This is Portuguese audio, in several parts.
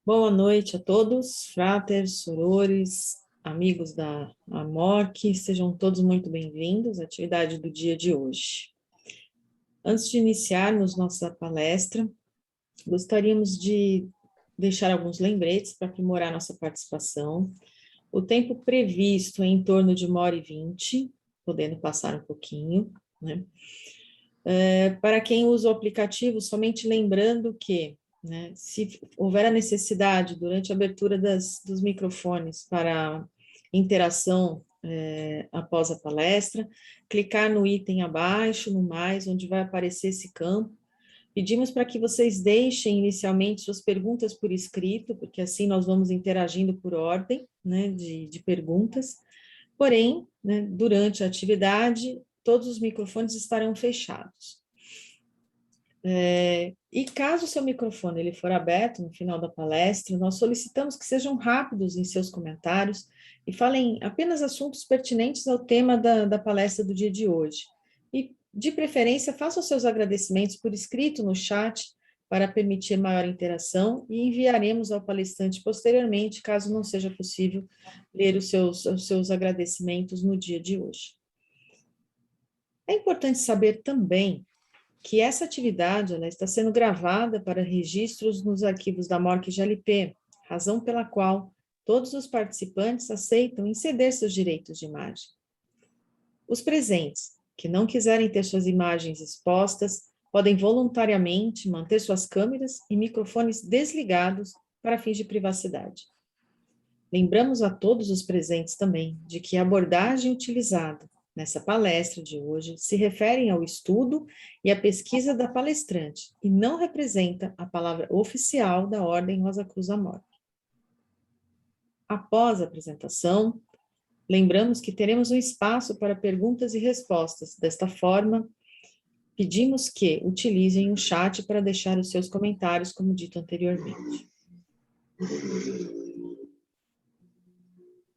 Boa noite a todos, fraters, sorores, amigos da AMORC, sejam todos muito bem-vindos à atividade do dia de hoje. Antes de iniciarmos nossa palestra, gostaríamos de deixar alguns lembretes para aprimorar nossa participação. O tempo previsto é em torno de 1h20, podendo passar um pouquinho, né? Para quem usa o aplicativo, somente lembrando que, né, se houver a necessidade, durante a abertura dos microfones para interação após a palestra, clicar no item abaixo, no mais, onde vai aparecer esse campo. Pedimos para que vocês deixem inicialmente suas perguntas por escrito, porque assim nós vamos interagindo por ordem, né, de perguntas. Porém, né, durante a atividade, todos os microfones estarão fechados. E caso o seu microfone ele for aberto no final da palestra, nós solicitamos que sejam rápidos em seus comentários e falem apenas assuntos pertinentes ao tema da palestra do dia de hoje. E, de preferência, façam seus agradecimentos por escrito no chat para permitir maior interação e enviaremos ao palestrante posteriormente, caso não seja possível ler os seus agradecimentos no dia de hoje. É importante saber também que essa atividade está sendo gravada para registros nos arquivos da MORC GLP, razão pela qual todos os participantes aceitam em ceder seus direitos de imagem. Os presentes, que não quiserem ter suas imagens expostas, podem voluntariamente manter suas câmeras e microfones desligados para fins de privacidade. Lembramos a todos os presentes também de que a abordagem utilizada nessa palestra de hoje se referem ao estudo e à pesquisa da palestrante e não representa a palavra oficial da Ordem Rosa Cruz Amor. Após a apresentação, lembramos que teremos um espaço para perguntas e respostas. Desta forma, pedimos que utilizem o chat para deixar os seus comentários, como dito anteriormente.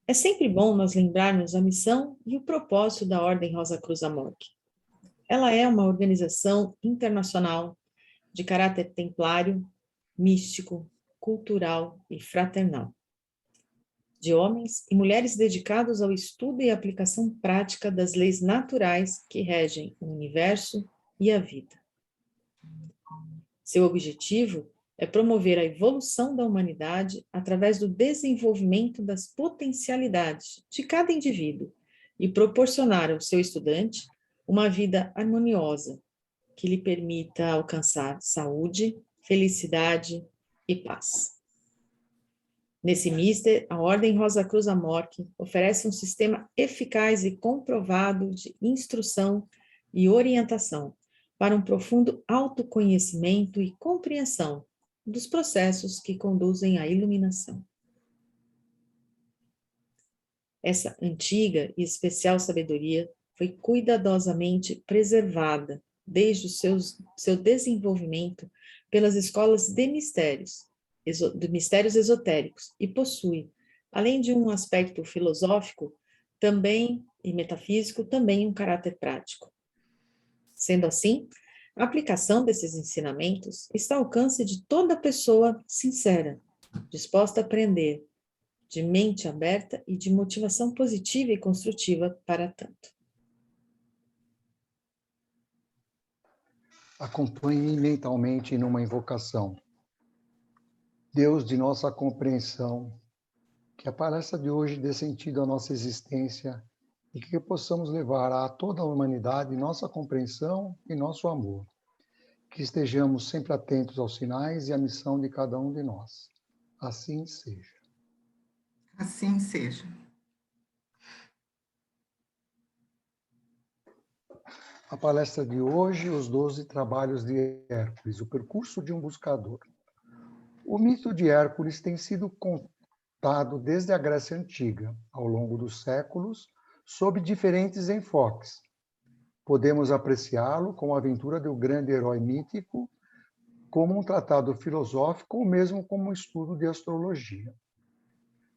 É sempre bom nós lembrarmos a missão e o propósito da Ordem Rosa Cruz Amor. Ela é uma organização internacional de caráter templário, místico, cultural e fraternal, de homens e mulheres dedicados ao estudo e aplicação prática das leis naturais que regem o universo e a vida. Seu objetivo é promover a evolução da humanidade através do desenvolvimento das potencialidades de cada indivíduo e proporcionar ao seu estudante uma vida harmoniosa, que lhe permita alcançar saúde, felicidade e paz. Nesse mister, a Ordem Rosa Cruz Amorque oferece um sistema eficaz e comprovado de instrução e orientação para um profundo autoconhecimento e compreensão dos processos que conduzem à iluminação. Essa antiga e especial sabedoria foi cuidadosamente preservada desde o seu desenvolvimento pelas escolas de mistérios esotéricos, e possui, além de um aspecto filosófico, também e metafísico, também um caráter prático. Sendo assim, a aplicação desses ensinamentos está ao alcance de toda pessoa sincera, disposta a aprender, de mente aberta e de motivação positiva e construtiva para tanto. Acompanhe mentalmente numa invocação. Deus de nossa compreensão, que a palestra de hoje dê sentido à nossa existência e que possamos levar a toda a humanidade nossa compreensão e nosso amor. Que estejamos sempre atentos aos sinais e à missão de cada um de nós. Assim seja. Assim seja. A palestra de hoje, os 12 trabalhos de Hércules, o percurso de um buscador. O mito de Hércules tem sido contado desde a Grécia Antiga, ao longo dos séculos, sob diferentes enfoques. Podemos apreciá-lo como a aventura do grande herói mítico, como um tratado filosófico ou mesmo como um estudo de astrologia.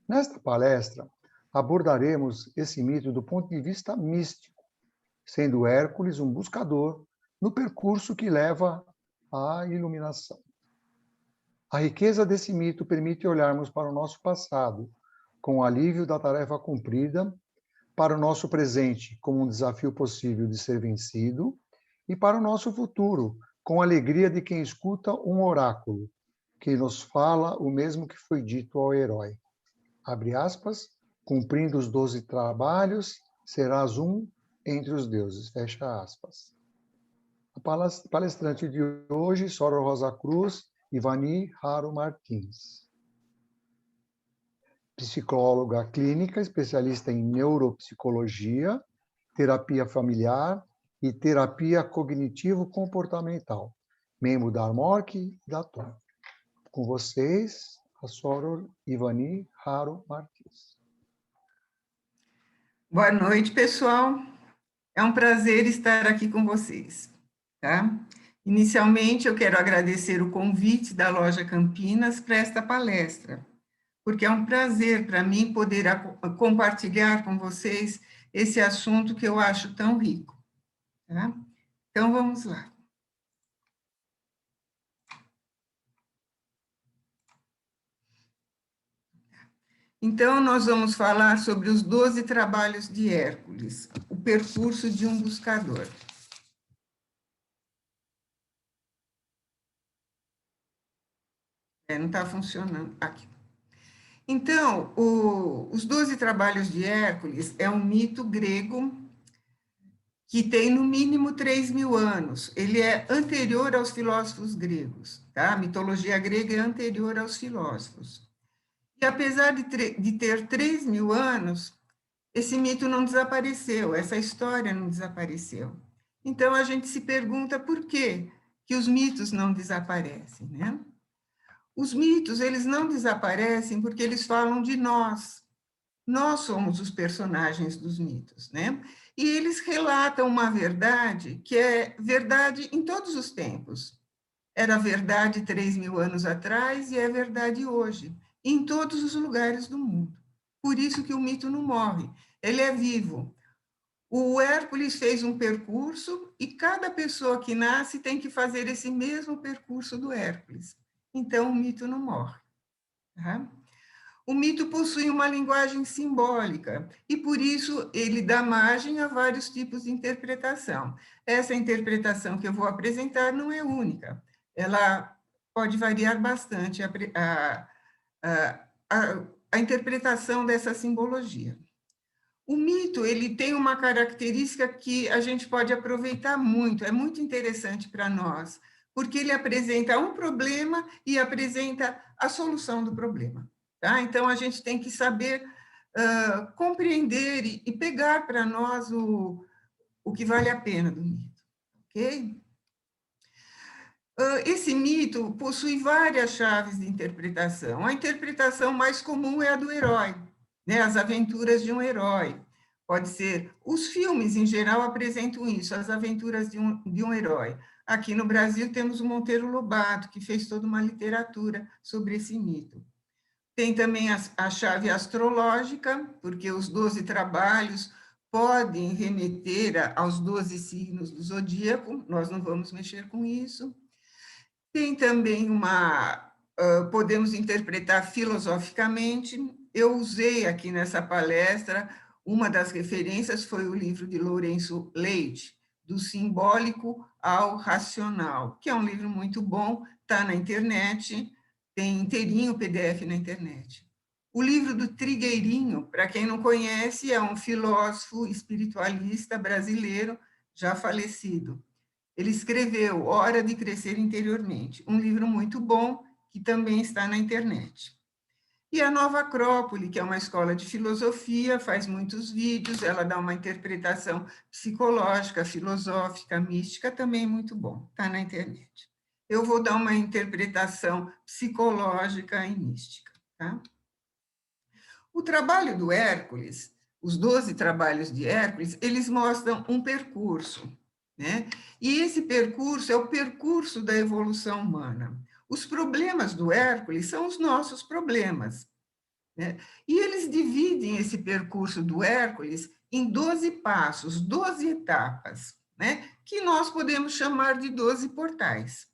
Nesta palestra, abordaremos esse mito do ponto de vista místico, sendo Hércules um buscador no percurso que leva à iluminação. A riqueza desse mito permite olharmos para o nosso passado com o alívio da tarefa cumprida, para o nosso presente como um desafio possível de ser vencido e para o nosso futuro com a alegria de quem escuta um oráculo que nos fala o mesmo que foi dito ao herói. Abre aspas, cumprindo os 12 trabalhos, serás um entre os deuses. Fecha aspas. A palestrante de hoje, Soror Rosa Cruz, Ivani Haro Martins. Psicóloga clínica, especialista em neuropsicologia, terapia familiar e terapia cognitivo-comportamental, membro da ARMORC e da TOM. Com vocês, a Soror Ivani Haro Martins. Boa noite, pessoal. É um prazer estar aqui com vocês, tá? Inicialmente, eu quero agradecer o convite da Loja Campinas para esta palestra, porque é um prazer para mim poder compartilhar com vocês esse assunto que eu acho tão rico, tá? Então, vamos lá. Então, nós vamos falar sobre os 12 trabalhos de Hércules, o percurso de um buscador. Não está funcionando aqui. Então, os 12 trabalhos de Hércules é um mito grego que tem no mínimo 3.000 anos. Ele é anterior aos filósofos gregos, tá? A mitologia grega é anterior aos filósofos. E apesar de ter 3.000 anos, esse mito não desapareceu, essa história não desapareceu. Então, a gente se pergunta por que os mitos não desaparecem, né? Os mitos, eles não desaparecem porque eles falam de nós. Nós somos os personagens dos mitos, né? E eles relatam uma verdade que é verdade em todos os tempos. Era verdade 3.000 anos atrás e é verdade hoje, em todos os lugares do mundo. Por isso que o mito não morre, ele é vivo. O Hércules fez um percurso e cada pessoa que nasce tem que fazer esse mesmo percurso do Hércules. Então, o mito não morre. Tá? O mito possui uma linguagem simbólica e, por isso, ele dá margem a vários tipos de interpretação. Essa interpretação que eu vou apresentar não é única. Ela pode variar bastante a interpretação dessa simbologia. O mito, ele tem uma característica que a gente pode aproveitar muito, é muito interessante para nós, porque ele apresenta um problema e apresenta a solução do problema. Tá? Então, a gente tem que saber compreender e pegar para nós o que vale a pena do mito. Ok? Esse mito possui várias chaves de interpretação. A interpretação mais comum é a do herói, né? As aventuras de um herói. Pode ser, os filmes em geral apresentam isso, as aventuras de um herói. Aqui no Brasil temos o Monteiro Lobato, que fez toda uma literatura sobre esse mito. Tem também a chave astrológica, porque os 12 trabalhos podem remeter aos 12 signos do zodíaco, nós não vamos mexer com isso. Tem também podemos interpretar filosoficamente. Eu usei aqui nessa palestra, uma das referências foi o livro de Lourenço Leite, Do Simbólico ao Racional, que é um livro muito bom, está na internet, tem inteirinho o PDF na internet. O livro do Trigueirinho, para quem não conhece, é um filósofo espiritualista brasileiro, já falecido. Ele escreveu Hora de Crescer Interiormente, um livro muito bom, que também está na internet. E a Nova Acrópole, que é uma escola de filosofia, faz muitos vídeos, ela dá uma interpretação psicológica, filosófica, mística, também muito bom, está na internet. Eu vou dar uma interpretação psicológica e mística. Tá? O trabalho do Hércules, os 12 trabalhos de Hércules, eles mostram um percurso, né? E esse percurso é o percurso da evolução humana. Os problemas do Hércules são os nossos problemas, né? E eles dividem esse percurso do Hércules em 12 passos, 12 etapas, né? Que nós podemos chamar de 12 portais,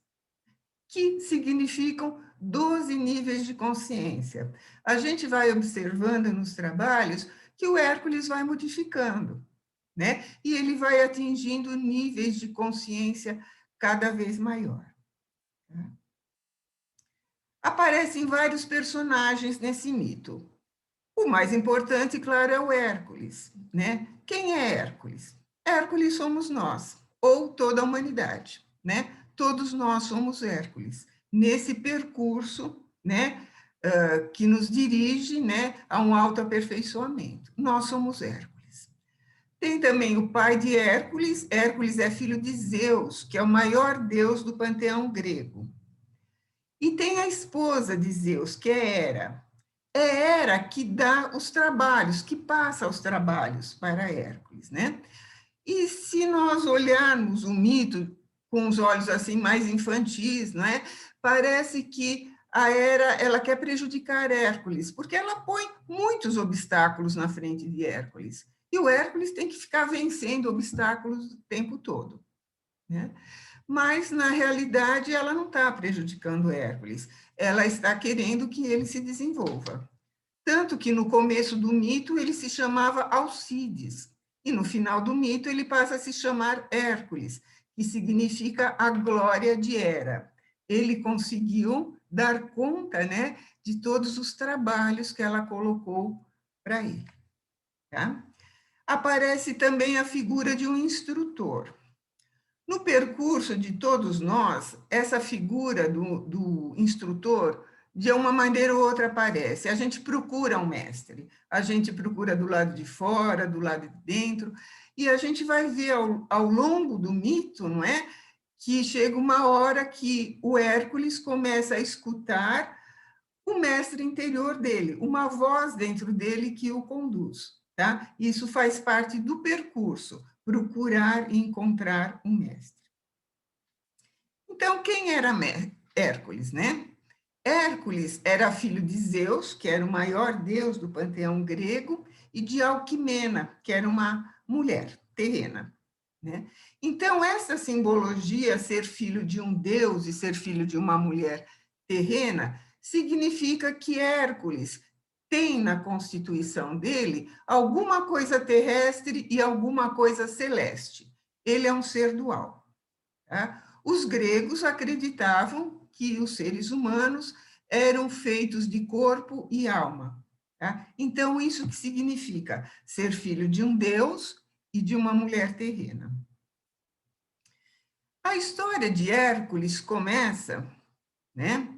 que significam 12 níveis de consciência. A gente vai observando nos trabalhos que o Hércules vai modificando, né? E ele vai atingindo níveis de consciência cada vez maior. Aparecem vários personagens nesse mito. O mais importante, claro, é o Hércules, né? Quem é Hércules? Hércules somos nós, ou toda a humanidade, né? Todos nós somos Hércules, nesse percurso, né, que nos dirige, né, a um autoaperfeiçoamento. Nós somos Hércules. Tem também o pai de Hércules. Hércules é filho de Zeus, que é o maior deus do panteão grego. E tem a esposa de Zeus, que é Hera. É Hera que dá os trabalhos, que passa os trabalhos para Hércules, né? E se nós olharmos o mito com os olhos assim mais infantis, não é? Parece que a Hera, ela quer prejudicar Hércules, porque ela põe muitos obstáculos na frente de Hércules. E o Hércules tem que ficar vencendo obstáculos o tempo todo, né? Mas, na realidade, ela não está prejudicando Hércules, ela está querendo que ele se desenvolva. Tanto que, no começo do mito, ele se chamava Alcides, e no final do mito, ele passa a se chamar Hércules, que significa a glória de Hera. Ele conseguiu dar conta, né, de todos os trabalhos que ela colocou para ele. Tá? Aparece também a figura de um instrutor. No percurso de todos nós, essa figura do instrutor, de uma maneira ou outra, aparece. A gente procura um mestre, a gente procura do lado de fora, do lado de dentro, e a gente vai ver ao longo do mito, não é? Que chega uma hora que o Hércules começa a escutar o mestre interior dele, uma voz dentro dele que o conduz. Tá? Isso faz parte do percurso, procurar e encontrar um mestre. Então, quem era Hércules, né? Hércules era filho de Zeus, que era o maior deus do panteão grego, e de Alquimena, que era uma mulher terrena, né? Então, essa simbologia, ser filho de um deus e ser filho de uma mulher terrena, significa que Hércules tem na constituição dele alguma coisa terrestre e alguma coisa celeste. Ele é um ser dual. Tá? Os gregos acreditavam que os seres humanos eram feitos de corpo e alma. Tá? Então, isso que significa ser filho de um deus e de uma mulher terrena. A história de Hércules começa, né?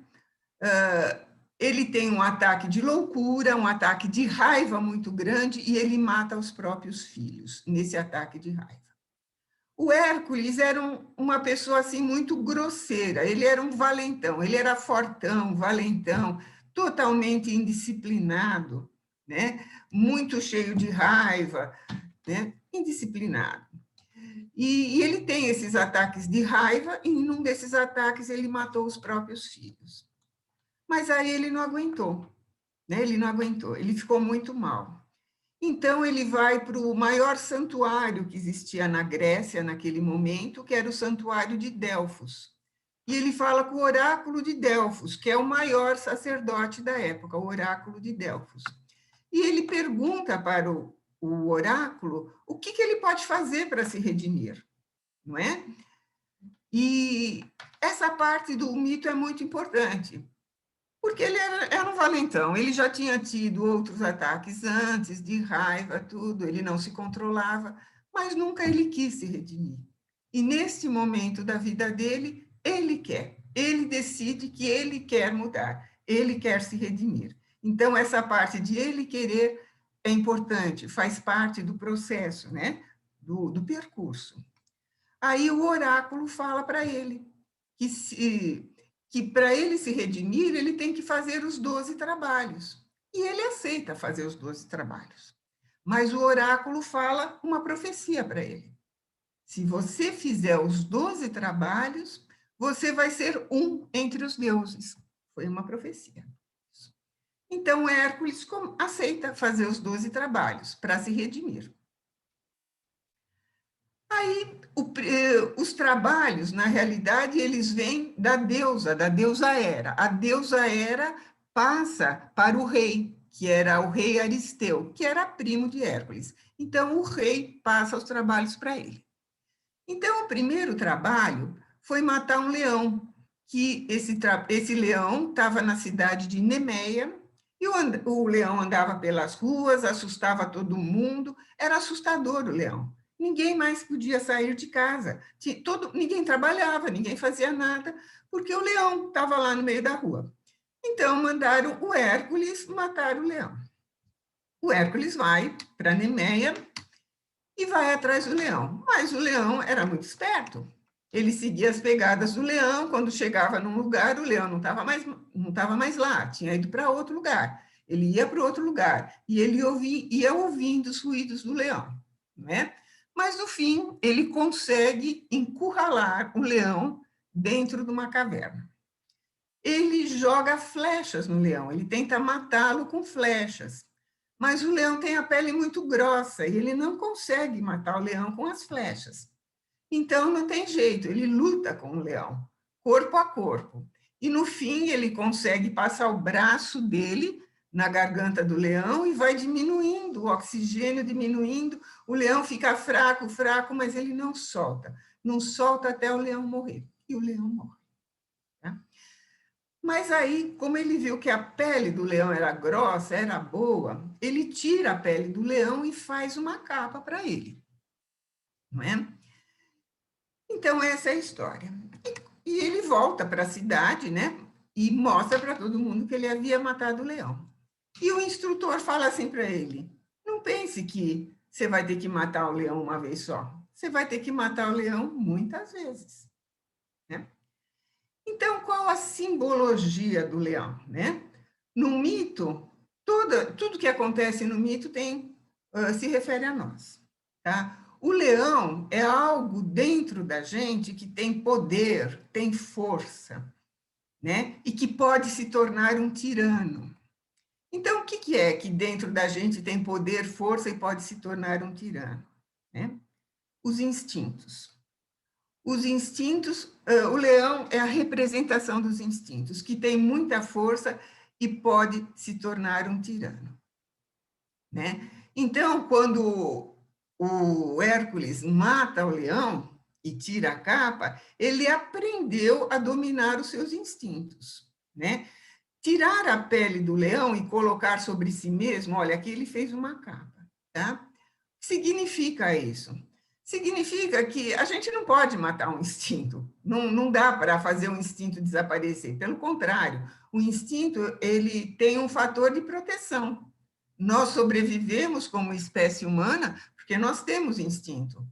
Ele tem um ataque de loucura, um ataque de raiva muito grande, e ele mata os próprios filhos nesse ataque de raiva. O Hércules era uma pessoa assim muito grosseira, ele era um valentão, ele era fortão, valentão, totalmente indisciplinado, né? Muito cheio de raiva, né? Indisciplinado. E ele tem esses ataques de raiva, e em um desses ataques ele matou os próprios filhos. Mas aí ele não aguentou, né? Ele não aguentou, ele ficou muito mal. Então, ele vai para o maior santuário que existia na Grécia naquele momento, que era o santuário de Delfos. E ele fala com o oráculo de Delfos, que é o maior sacerdote da época, o oráculo de Delfos. E ele pergunta para o oráculo o que ele pode fazer para se redimir, não é? E essa parte do mito é muito importante, porque ele era um valentão, ele já tinha tido outros ataques antes, de raiva, tudo, ele não se controlava, mas nunca ele quis se redimir. E neste momento da vida dele, ele decide que ele quer mudar, ele quer se redimir. Então, essa parte de ele querer é importante, faz parte do processo, né? Do percurso. Aí o oráculo fala para ele que para ele se redimir, ele tem que fazer os 12 trabalhos. E ele aceita fazer os 12 trabalhos. Mas o oráculo fala uma profecia para ele. Se você fizer os 12 trabalhos, você vai ser um entre os deuses. Foi uma profecia. Então, Hércules aceita fazer os 12 trabalhos para se redimir. Aí, os trabalhos, na realidade, eles vêm da deusa Hera. A deusa Hera passa para o rei, que era o rei Aristeu, que era primo de Hércules. Então, o rei passa os trabalhos para ele. Então, o primeiro trabalho foi matar um leão, que esse leão estava na cidade de Nemeia, e o leão andava pelas ruas, assustava todo mundo, era assustador o leão. Ninguém mais podia sair de casa, ninguém trabalhava, ninguém fazia nada, porque o leão estava lá no meio da rua. Então, mandaram o Hércules matar o leão. O Hércules vai para Nemeia e vai atrás do leão. Mas o leão era muito esperto. Ele seguia as pegadas do leão. Quando chegava num lugar, o leão não estava mais lá, tinha ido para outro lugar. Ele ia para outro lugar e ele ia ouvindo os ruídos do leão, né? Mas, no fim, ele consegue encurralar o leão dentro de uma caverna. Ele joga flechas no leão, ele tenta matá-lo com flechas. Mas o leão tem a pele muito grossa e ele não consegue matar o leão com as flechas. Então, não tem jeito, ele luta com o leão, corpo a corpo. E, no fim, ele consegue passar o braço dele na garganta do leão e vai diminuindo, o oxigênio diminuindo, o leão fica fraco, fraco, mas ele não solta. Não solta até o leão morrer. E o leão morre. Tá? Mas aí, como ele viu que a pele do leão era grossa, era boa, ele tira a pele do leão e faz uma capa para ele. Não é? Então, essa é a história. E ele volta para a cidade, né? E mostra para todo mundo que ele havia matado o leão. E o instrutor fala assim para ele: não pense que você vai ter que matar o leão uma vez só. Você vai ter que matar o leão muitas vezes. Né? Então, qual a simbologia do leão? Né? No mito, tudo que acontece no mito se refere a nós. Tá? O leão é algo dentro da gente que tem poder, tem força, né? E que pode se tornar um tirano. Então, o que é que dentro da gente tem poder, força e pode se tornar um tirano? Né? Os instintos. Os instintos, o leão é a representação dos instintos, que tem muita força e pode se tornar um tirano. Né? Então, quando o Hércules mata o leão e tira a capa, ele aprendeu a dominar os seus instintos. Né? Tirar a pele do leão e colocar sobre si mesmo, olha, aqui ele fez uma capa. Tá? O que significa isso? Significa que a gente não pode matar um instinto, não dá para fazer um instinto desaparecer. Pelo contrário, o instinto ele tem um fator de proteção. Nós sobrevivemos como espécie humana porque nós temos instinto,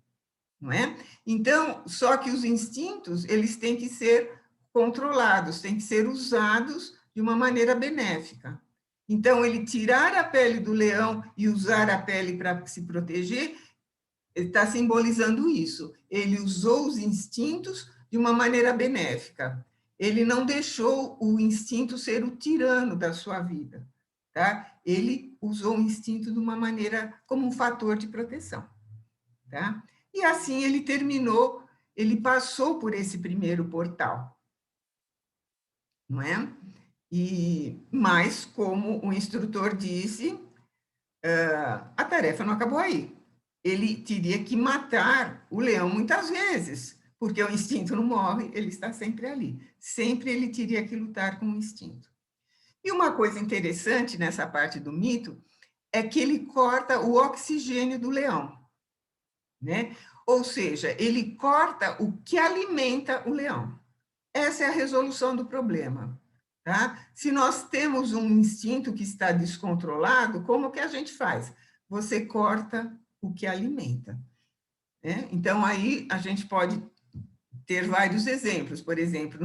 não é? Então, só que os instintos eles têm que ser controlados, têm que ser usados de uma maneira benéfica. Então, ele tirar a pele do leão e usar a pele para se proteger está simbolizando isso. Ele usou os instintos de uma maneira benéfica. Ele não deixou o instinto ser o tirano da sua vida. Tá? Ele usou o instinto de uma maneira como um fator de proteção. Tá? E assim ele terminou, ele passou por esse primeiro portal. Não é? Mas, como o instrutor disse, a tarefa não acabou aí. Ele teria que matar o leão muitas vezes, porque o instinto não morre, ele está sempre ali. Sempre ele teria que lutar com o instinto. E uma coisa interessante nessa parte do mito é que ele corta o oxigênio do leão, né? Ou seja, ele corta o que alimenta o leão. Essa é a resolução do problema. Tá? Se nós temos um instinto que está descontrolado, como que a gente faz? Você corta o que alimenta. Né? Então, aí a gente pode ter vários exemplos. Por exemplo,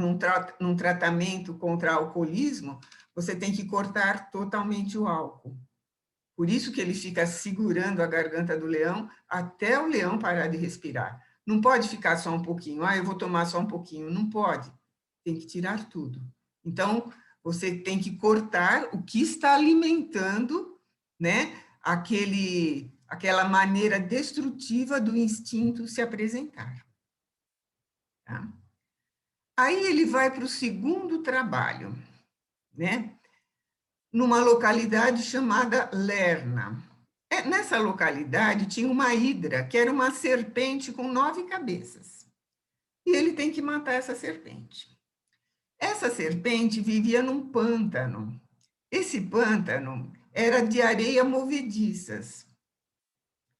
num tratamento contra alcoolismo, você tem que cortar totalmente o álcool. Por isso que ele fica segurando a garganta do leão até o leão parar de respirar. Não pode ficar só um pouquinho. Eu vou tomar só um pouquinho. Não pode. Tem que tirar tudo. Então, você tem que cortar o que está alimentando, né, aquela maneira destrutiva do instinto se apresentar. Tá? Aí ele vai para o segundo trabalho, né? Numa localidade chamada Lerna. Nessa localidade tinha uma hidra, que era uma serpente com 9 cabeças. E ele tem que matar essa serpente. Essa serpente vivia num pântano. Esse pântano era de areia movediças,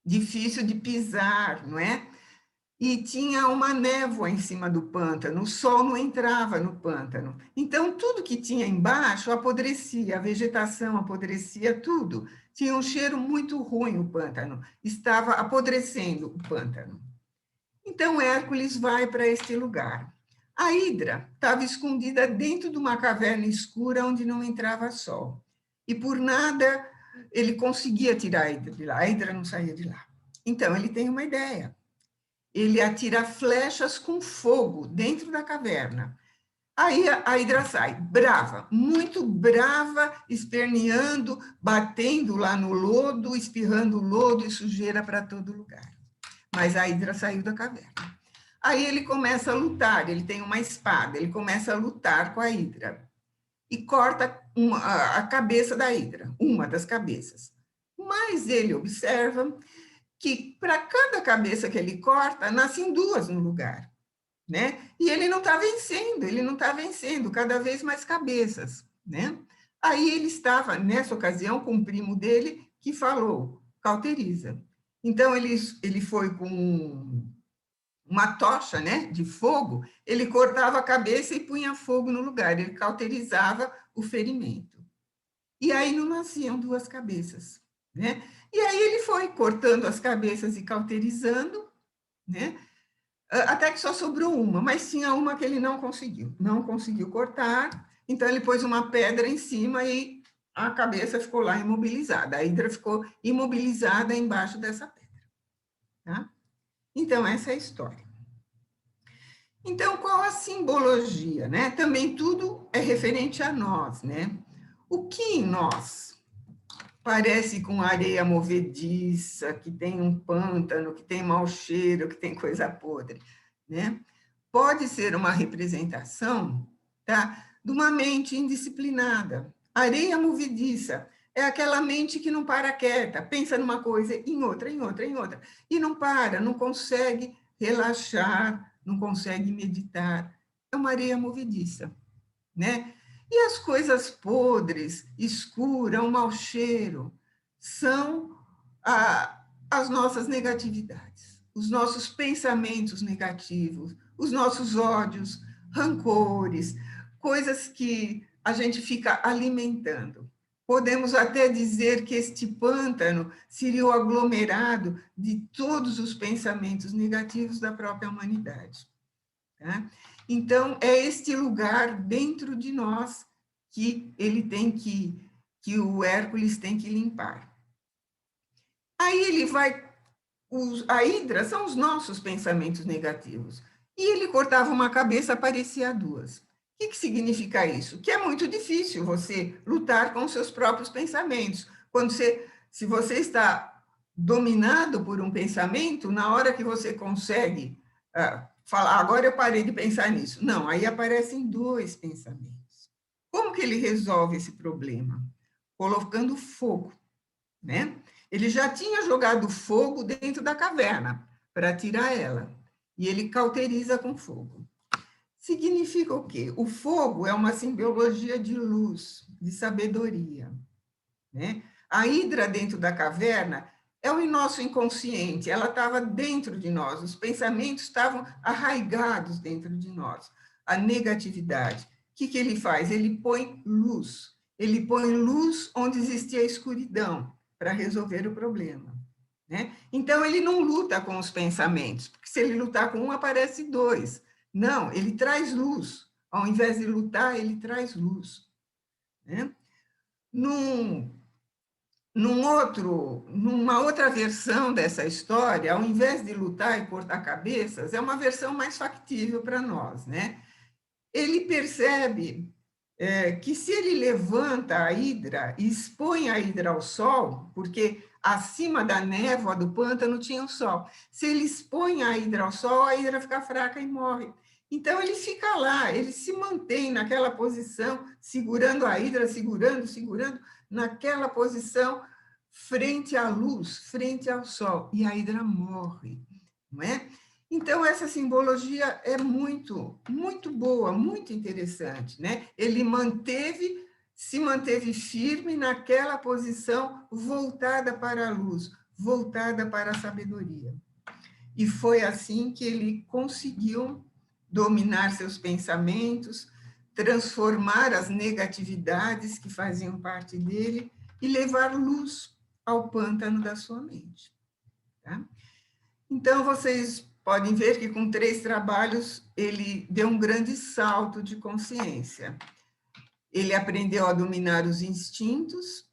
difícil de pisar, não é? E tinha uma névoa em cima do pântano, o sol não entrava no pântano. Então, tudo que tinha embaixo apodrecia, a vegetação apodrecia, tudo. Tinha um cheiro muito ruim o pântano, estava apodrecendo o pântano. Então, Hércules vai para este lugar. A hidra estava escondida dentro de uma caverna escura onde não entrava sol. E por nada ele conseguia tirar a hidra de lá, a hidra não saía de lá. Então, ele tem uma ideia. Ele atira flechas com fogo dentro da caverna. Aí a hidra sai, brava, muito brava, esperneando, batendo lá no lodo, espirrando lodo e sujeira para todo lugar. Mas a hidra saiu da caverna. Aí ele começa a lutar, ele tem uma espada, ele começa a lutar com a hidra e corta a cabeça da hidra, uma das cabeças. Mas ele observa que para cada cabeça que ele corta, nascem 2 no lugar, né? E ele não está vencendo, cada vez mais cabeças, né? Aí ele estava, nessa ocasião, com o primo dele, que falou, cauteriza. Então, ele foi com uma tocha, né, de fogo, ele cortava a cabeça e punha fogo no lugar, ele cauterizava o ferimento. E aí não nasciam 2 cabeças, né? E aí ele foi cortando as cabeças e cauterizando, né? Até que só sobrou uma, mas tinha uma que ele não conseguiu cortar, então ele pôs uma pedra em cima e a cabeça ficou lá imobilizada, a hidra ficou imobilizada embaixo dessa pedra. Tá? Então, essa é a história. Então, qual a simbologia, né? Também tudo é referente a nós, né? O que em nós parece com areia movediça, que tem um pântano, que tem mau cheiro, que tem coisa podre, né? Pode ser uma representação, tá, de uma mente indisciplinada. Areia movediça é aquela mente que não para quieta, pensa numa coisa, em outra, e não para, não consegue relaxar, não consegue meditar. É uma areia movediça, né? E as coisas podres, escuras, o mau cheiro, são as nossas negatividades, os nossos pensamentos negativos, os nossos ódios, rancores, coisas que a gente fica alimentando. Podemos até dizer que este pântano seria o aglomerado de todos os pensamentos negativos da própria humanidade. Tá? Então, é este lugar dentro de nós que ele tem que o Hércules tem que limpar. Aí ele vai, a hidra são os nossos pensamentos negativos. E ele cortava uma cabeça, aparecia 2. O que significa isso? Que é muito difícil você lutar com os seus próprios pensamentos. Se você está dominado por um pensamento, na hora que você consegue falar, agora eu parei de pensar nisso. Não, aí aparecem 2 pensamentos. Como que ele resolve esse problema? Colocando fogo, né? Ele já tinha jogado fogo dentro da caverna para tirar ela, e ele cauteriza com fogo. Significa o quê? O fogo é uma simbologia de luz, de sabedoria, né? A hidra dentro da caverna é o nosso inconsciente, ela estava dentro de nós, os pensamentos estavam arraigados dentro de nós, a negatividade. O que ele faz? Ele põe luz onde existia a escuridão, para resolver o problema, né? Então, ele não luta com os pensamentos, porque se ele lutar com um, aparece 2. Não, ele traz luz, ao invés de lutar, ele traz luz, né? Numa outra versão dessa história, ao invés de lutar e cortar cabeças, é uma versão mais factível para nós, né? Ele percebe que se ele levanta a hidra e expõe a hidra ao sol, porque acima da névoa do pântano tinha o sol. Se ele expõe a hidra ao sol, a hidra fica fraca e morre. Então, ele fica lá, ele se mantém naquela posição, segurando a hidra, segurando, naquela posição, frente à luz, frente ao sol, e a hidra morre, não é? Então, essa simbologia é muito, muito boa, muito interessante, né? Ele se manteve firme naquela posição voltada para a luz, voltada para a sabedoria. E foi assim que ele conseguiu dominar seus pensamentos, transformar as negatividades que faziam parte dele e levar luz ao pântano da sua mente. Tá? Então, vocês podem ver que com 3 trabalhos ele deu um grande salto de consciência. Ele aprendeu a dominar os instintos,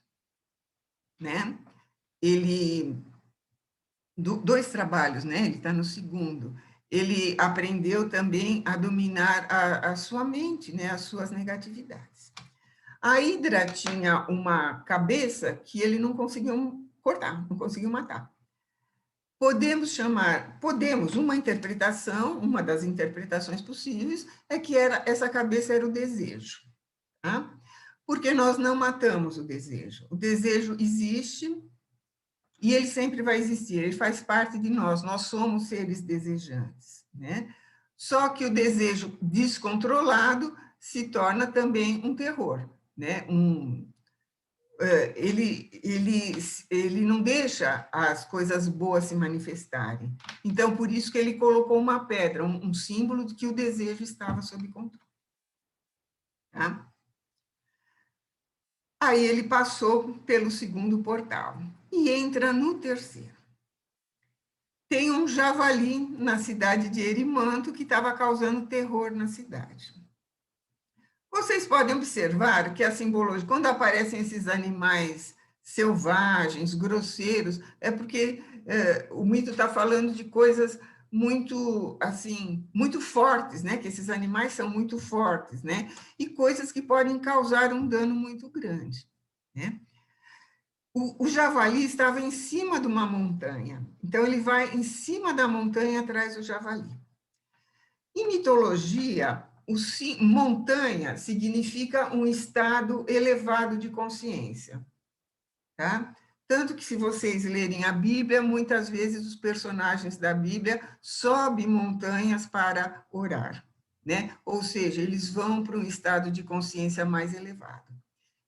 né? Ele 2 trabalhos, né? Ele está no segundo. Ele aprendeu também a dominar a sua mente, né? As suas negatividades. A hidra tinha uma cabeça que ele não conseguiu cortar, não conseguiu matar. Uma interpretação, uma das interpretações possíveis, é que essa cabeça era o desejo. Tá? Porque nós não matamos o desejo. O desejo existe e ele sempre vai existir, ele faz parte de nós somos seres desejantes, né? Só que o desejo descontrolado se torna também um terror, né? Ele não deixa as coisas boas se manifestarem. Então, por isso que ele colocou uma pedra, um símbolo de que o desejo estava sob controle. Tá? Aí ele passou pelo segundo portal e entra no terceiro. Tem um javali na cidade de Erimanto que estava causando terror na cidade. Vocês podem observar que a simbologia, quando aparecem esses animais selvagens, grosseiros, é porque o mito está falando de coisas muito, assim, muito fortes, né? Que esses animais são muito fortes, né? E coisas que podem causar um dano muito grande, né? O javali estava em cima de uma montanha, então ele vai em cima da montanha atrás do javali. Em mitologia, montanha significa um estado elevado de consciência, tá? Tanto que, se vocês lerem a Bíblia, muitas vezes os personagens da Bíblia sobem montanhas para orar, né? Ou seja, eles vão para um estado de consciência mais elevado.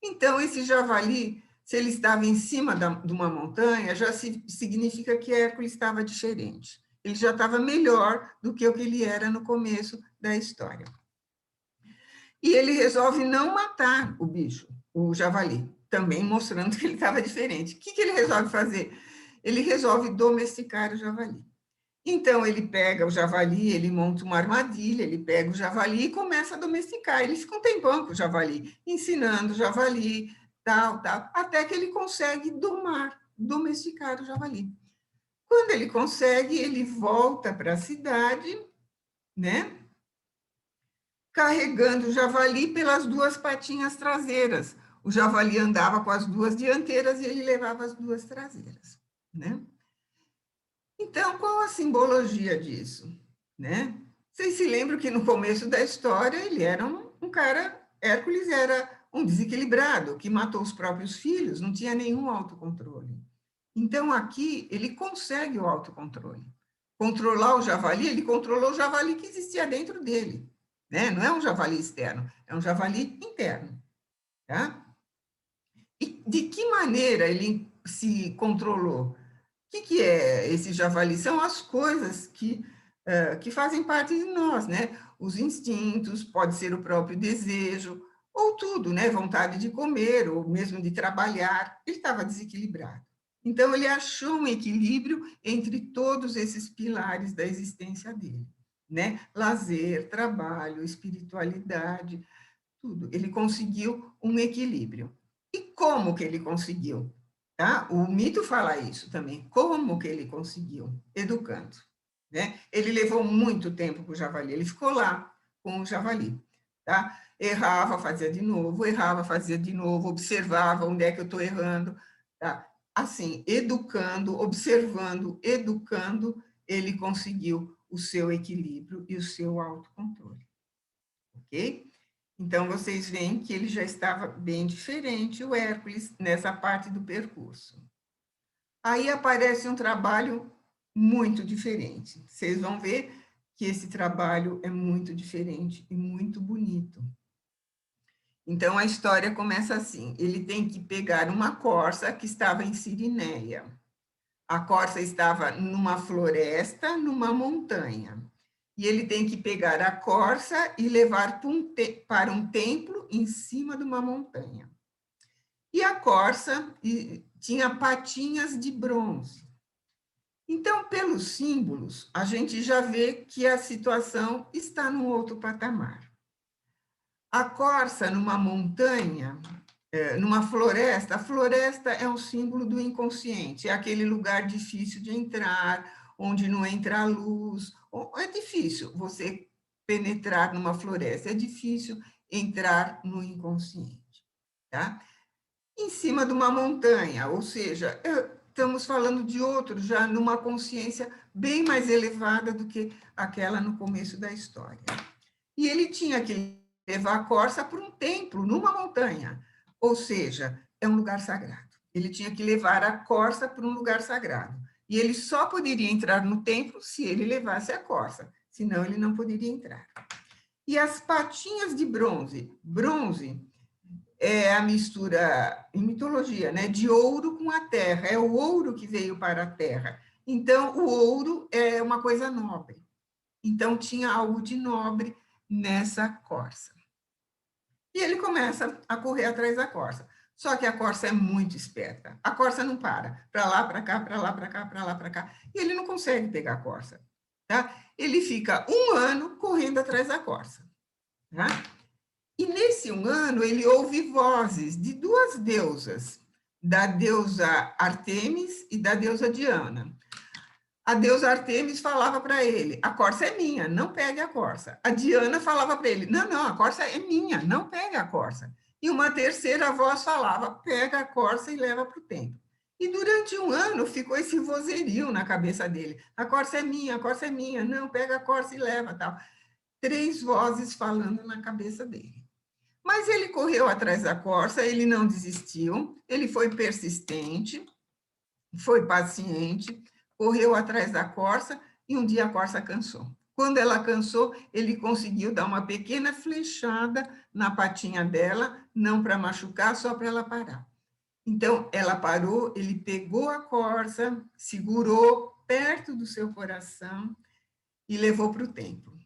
Então, esse javali, se ele estava em cima de uma montanha, já significa que Hércules estava diferente. Ele já estava melhor do que o que ele era no começo da história. E ele resolve não matar o bicho, o javali, também mostrando que ele estava diferente. O que ele resolve fazer? Ele resolve domesticar o javali. Então, ele pega o javali, ele monta uma armadilha, ele pega o javali e começa a domesticar. Ele fica um tempão com o javali, ensinando o javali, tal, até que ele consegue domesticar o javali. Quando ele consegue, ele volta para a cidade, né? Carregando o javali pelas 2 patinhas traseiras. O javali andava com as 2 dianteiras e ele levava as 2 traseiras, né? Então, qual a simbologia disso, né? Vocês se lembram que no começo da história ele era um cara, Hércules era um desequilibrado, que matou os próprios filhos, não tinha nenhum autocontrole. Então, aqui, ele consegue o autocontrole. Controlar o javali, ele controlou o javali que existia dentro dele, né? Não é um javali externo, é um javali interno, tá? E de que maneira ele se controlou? O que é esse javali? São as coisas que fazem parte de nós, né? Os instintos, pode ser o próprio desejo, ou tudo, né? Vontade de comer, ou mesmo de trabalhar. Ele estava desequilibrado. Então, ele achou um equilíbrio entre todos esses pilares da existência dele, né? Lazer, trabalho, espiritualidade, tudo. Ele conseguiu um equilíbrio. E como que ele conseguiu? Tá? O mito fala isso também. Como que ele conseguiu? Educando, né? Ele levou muito tempo com o javali, ele ficou lá com o javali, tá? Errava, fazia de novo, observava onde é que eu estou errando, tá? assim, educando, observando, educando, ele conseguiu o seu equilíbrio e o seu autocontrole. Ok? Então, vocês veem que ele já estava bem diferente, o Hércules, nessa parte do percurso. Aí aparece um trabalho muito diferente. Vocês vão ver que esse trabalho é muito diferente e muito bonito. Então, a história começa assim: ele tem que pegar uma corça que estava em Cirineia. A corça estava numa floresta, numa montanha. E ele tem que pegar a corça e levar para um templo em cima de uma montanha. E a corça tinha patinhas de bronze. Então, pelos símbolos, a gente já vê que a situação está num outro patamar. A corça numa montanha, numa floresta, a floresta é um símbolo do inconsciente, é aquele lugar difícil de entrar, onde não entra a luz. É difícil você penetrar numa floresta, é difícil entrar no inconsciente, tá? Em cima de uma montanha, ou seja, estamos falando de outro, já numa consciência bem mais elevada do que aquela no começo da história. E ele tinha que levar a corça para um templo, numa montanha, ou seja, é um lugar sagrado. Ele tinha que levar a corça para um lugar sagrado. E ele só poderia entrar no templo se ele levasse a corça, senão ele não poderia entrar. E as patinhas de bronze, bronze é a mistura, em mitologia, né, de ouro com a terra, é o ouro que veio para a terra. Então, o ouro é uma coisa nobre. Então, tinha algo de nobre nessa corça. E ele começa a correr atrás da corça. Só que a corça é muito esperta. A corça não para lá, para cá, para lá, para cá, para lá, para cá. E ele não consegue pegar a corça. Tá? Ele fica 1 ano correndo atrás da corça. Tá? E nesse 1 ano, ele ouve vozes de 2 deusas, da deusa Artemis e da deusa Diana. A deusa Artemis falava para ele: a corça é minha, não pegue a corça. A Diana falava para ele: não, a corça é minha, não pegue a corça. E uma terceira voz falava: pega a corça e leva para o templo. E durante 1 ano ficou esse vozerio na cabeça dele: a corça é minha, não, pega a corça e leva, tal. 3 vozes falando na cabeça dele. Mas ele correu atrás da corça, ele não desistiu, ele foi persistente, foi paciente, correu atrás da corça e um dia a corça cansou. Quando ela cansou, ele conseguiu dar uma pequena flechada na patinha dela, não para machucar, só para ela parar. Então, ela parou, ele pegou a corça, segurou perto do seu coração e levou para o templo.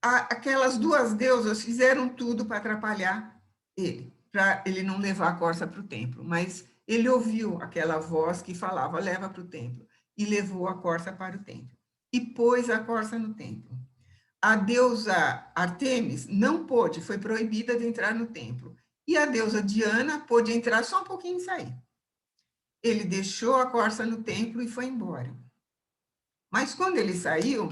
Aquelas 2 deusas fizeram tudo para atrapalhar ele, para ele não levar a corça para o templo, mas ele ouviu aquela voz que falava: leva para o templo, e levou a corça para o templo, e pôs a corça no templo. A deusa Artemis não pôde, foi proibida de entrar no templo, e a deusa Diana pôde entrar só um pouquinho e sair. Ele deixou a corça no templo e foi embora. Mas quando ele saiu,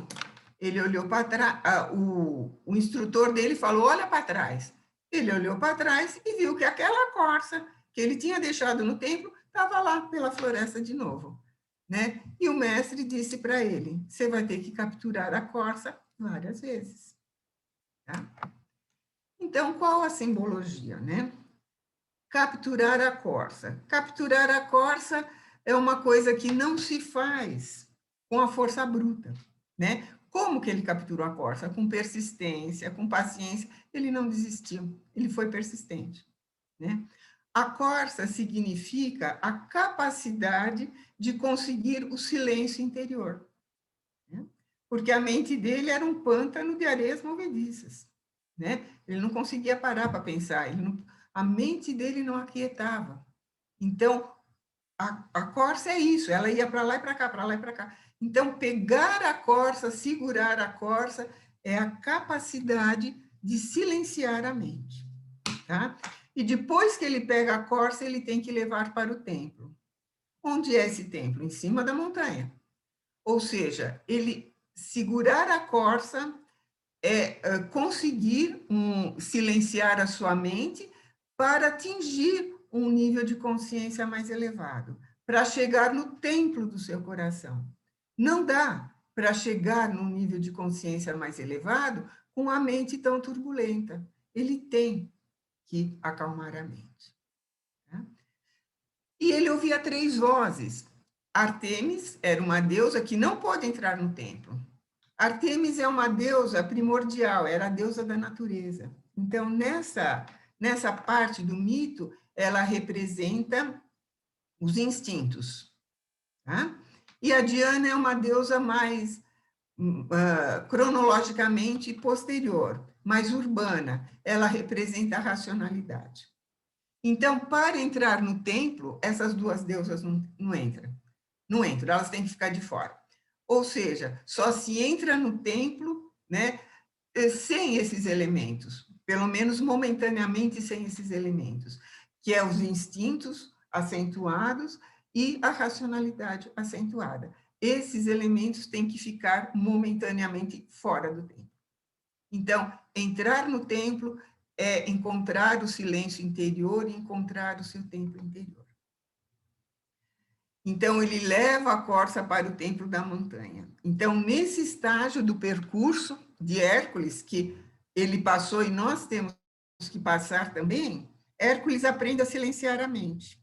ele olhou para trás, o instrutor dele falou: olha para trás. Ele olhou para trás e viu que aquela corça que ele tinha deixado no templo estava lá pela floresta de novo, né? E o mestre disse para ele: você vai ter que capturar a corça várias vezes. Tá? Então, qual a simbologia, né? Capturar a corça. Capturar a corça é uma coisa que não se faz com a força bruta, né? Como que ele capturou a corça? Com persistência, com paciência. Ele não desistiu, ele foi persistente, né? A corça significa a capacidade de conseguir o silêncio interior, né? Porque a mente dele era um pântano de areias movediças, né? Ele não conseguia parar para pensar, a mente dele não aquietava. Então, a corça é isso, ela ia para lá e para cá, para lá e para cá. Então, pegar a corça, segurar a corça, é a capacidade de silenciar a mente. Tá? E depois que ele pega a corça, ele tem que levar para o templo. Onde é esse templo? Em cima da montanha. Ou seja, ele segurar a corça é conseguir silenciar a sua mente para atingir um nível de consciência mais elevado, para chegar no templo do seu coração. Não dá para chegar num nível de consciência mais elevado com a mente tão turbulenta. Ele tem que acalmar a mente. Tá? E ele ouvia 3 vozes. Artemis era uma deusa que não pode entrar no templo. Artemis é uma deusa primordial, era a deusa da natureza. Então, nessa parte do mito, ela representa os instintos. Tá? E a Diana é uma deusa mais cronologicamente posterior, mais urbana. Ela representa a racionalidade. Então, para entrar no templo, essas 2 deusas não entram. Não entram, elas têm que ficar de fora. Ou seja, só se entra no templo, né, sem esses elementos, pelo menos momentaneamente sem esses elementos, que é os instintos acentuados e a racionalidade acentuada. Esses elementos têm que ficar momentaneamente fora do templo. Então, entrar no templo é encontrar o silêncio interior e encontrar o seu templo interior. Então, ele leva a corça para o templo da montanha. Então, nesse estágio do percurso de Hércules, que ele passou e nós temos que passar também, Hércules aprende a silenciar a mente,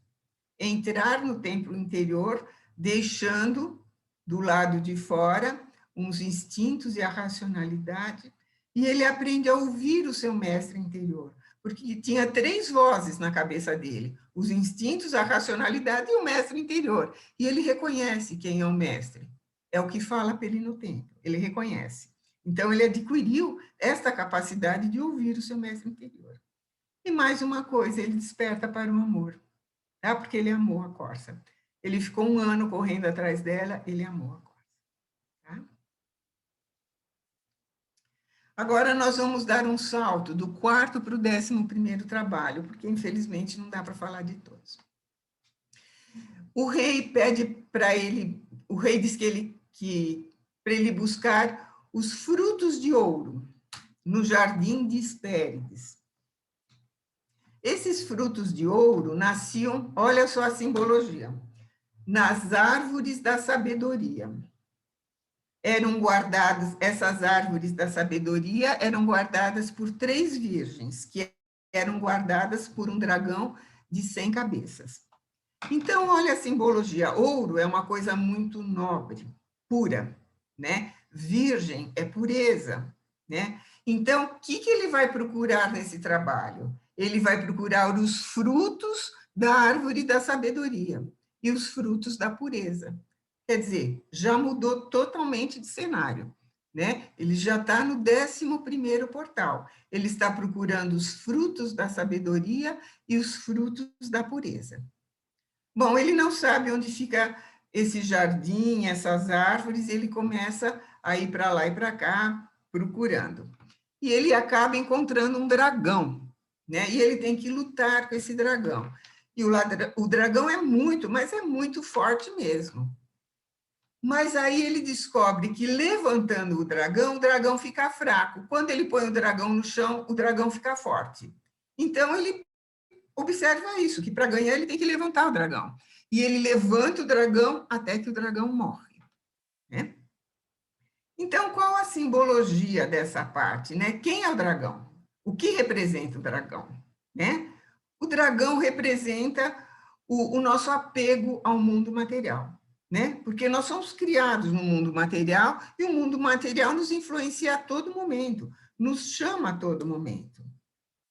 entrar no templo interior, deixando do lado de fora uns instintos e a racionalidade, e ele aprende a ouvir o seu mestre interior, porque tinha 3 vozes na cabeça dele, os instintos, a racionalidade e o mestre interior. E ele reconhece quem é o mestre. É o que fala para ele no templo, ele reconhece. Então, ele adquiriu esta capacidade de ouvir o seu mestre interior. E mais uma coisa, ele desperta para o amor, tá? Porque ele amou a corça. Ele ficou 1 ano correndo atrás dela, ele amou a corça. Tá? Agora nós vamos dar um salto do 4º para o 11º trabalho, porque infelizmente não dá para falar de todos. O rei pede para ele, o rei diz que para ele buscar os frutos de ouro no jardim de Hespérides. Esses frutos de ouro nasciam, olha só a simbologia, nas árvores da sabedoria. Eram guardadas, essas árvores da sabedoria eram guardadas por 3 virgens, que eram guardadas por um dragão de 100 cabeças. Então, olha a simbologia. Ouro é uma coisa muito nobre, pura, né? Virgem é pureza, né? Então, o que ele vai procurar nesse trabalho? Ele vai procurar os frutos da árvore da sabedoria e os frutos da pureza. Quer dizer, já mudou totalmente de cenário, né? Ele já está no 11º portal. Ele está procurando os frutos da sabedoria e os frutos da pureza. Bom, ele não sabe onde fica esse jardim, essas árvores, ele começa a ir para lá e para cá, procurando. E ele acaba encontrando um dragão, né? E ele tem que lutar com esse dragão. E o dragão é muito, mas é muito forte mesmo. Mas aí ele descobre que levantando o dragão fica fraco. Quando ele põe o dragão no chão, o dragão fica forte. Então ele observa isso, que para ganhar ele tem que levantar o dragão. E ele levanta o dragão até que o dragão morre, né? Então, qual a simbologia dessa parte, né? Quem é o dragão? O que representa o dragão, né? O dragão representa o nosso apego ao mundo material, né? Porque nós somos criados no mundo material e o mundo material nos influencia a todo momento, nos chama a todo momento.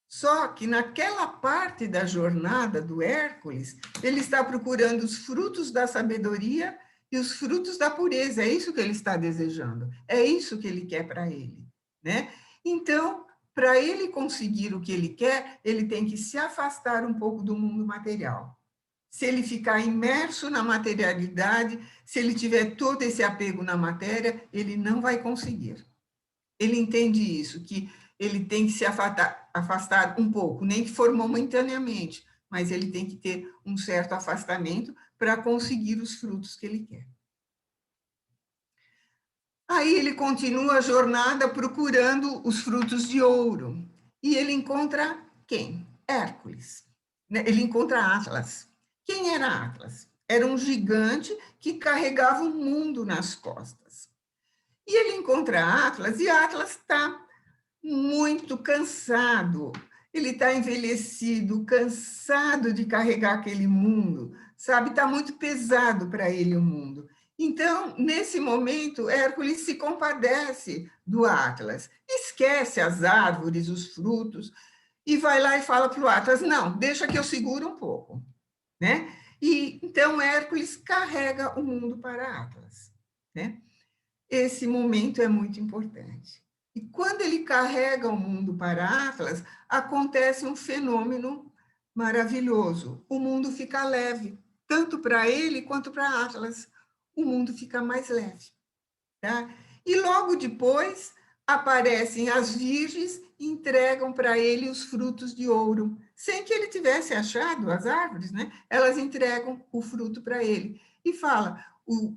Só que naquela parte da jornada do Hércules, ele está procurando os frutos da sabedoria e os frutos da pureza. É isso que ele está desejando. É isso que ele quer para ele, né? Então, para ele conseguir o que ele quer, ele tem que se afastar um pouco do mundo material. Se ele ficar imerso na materialidade, se ele tiver todo esse apego na matéria, ele não vai conseguir. Ele entende isso, que ele tem que se afastar um pouco, nem que for momentaneamente, mas ele tem que ter um certo afastamento para conseguir os frutos que ele quer. Aí ele continua a jornada procurando os frutos de ouro. E ele encontra quem? Hércules. né, ele encontra Atlas. Quem era Atlas? Era um gigante que carregava o mundo nas costas. E ele encontra Atlas, e Atlas está muito cansado. Ele está envelhecido, cansado de carregar aquele mundo, sabe? Está muito pesado para ele o mundo. Então, nesse momento, Hércules se compadece do Atlas, esquece as árvores, os frutos, e vai lá e fala para o Atlas, não, deixa que eu seguro um pouco, né? E então Hércules carrega o mundo para Atlas, né? Esse momento é muito importante. E quando ele carrega o mundo para Atlas, acontece um fenômeno maravilhoso. O mundo fica leve, tanto para ele quanto para Atlas. O mundo fica mais leve. Tá? E logo depois aparecem as virgens e entregam para ele os frutos de ouro, sem que ele tivesse achado as árvores, né? Elas entregam o fruto para ele e fala: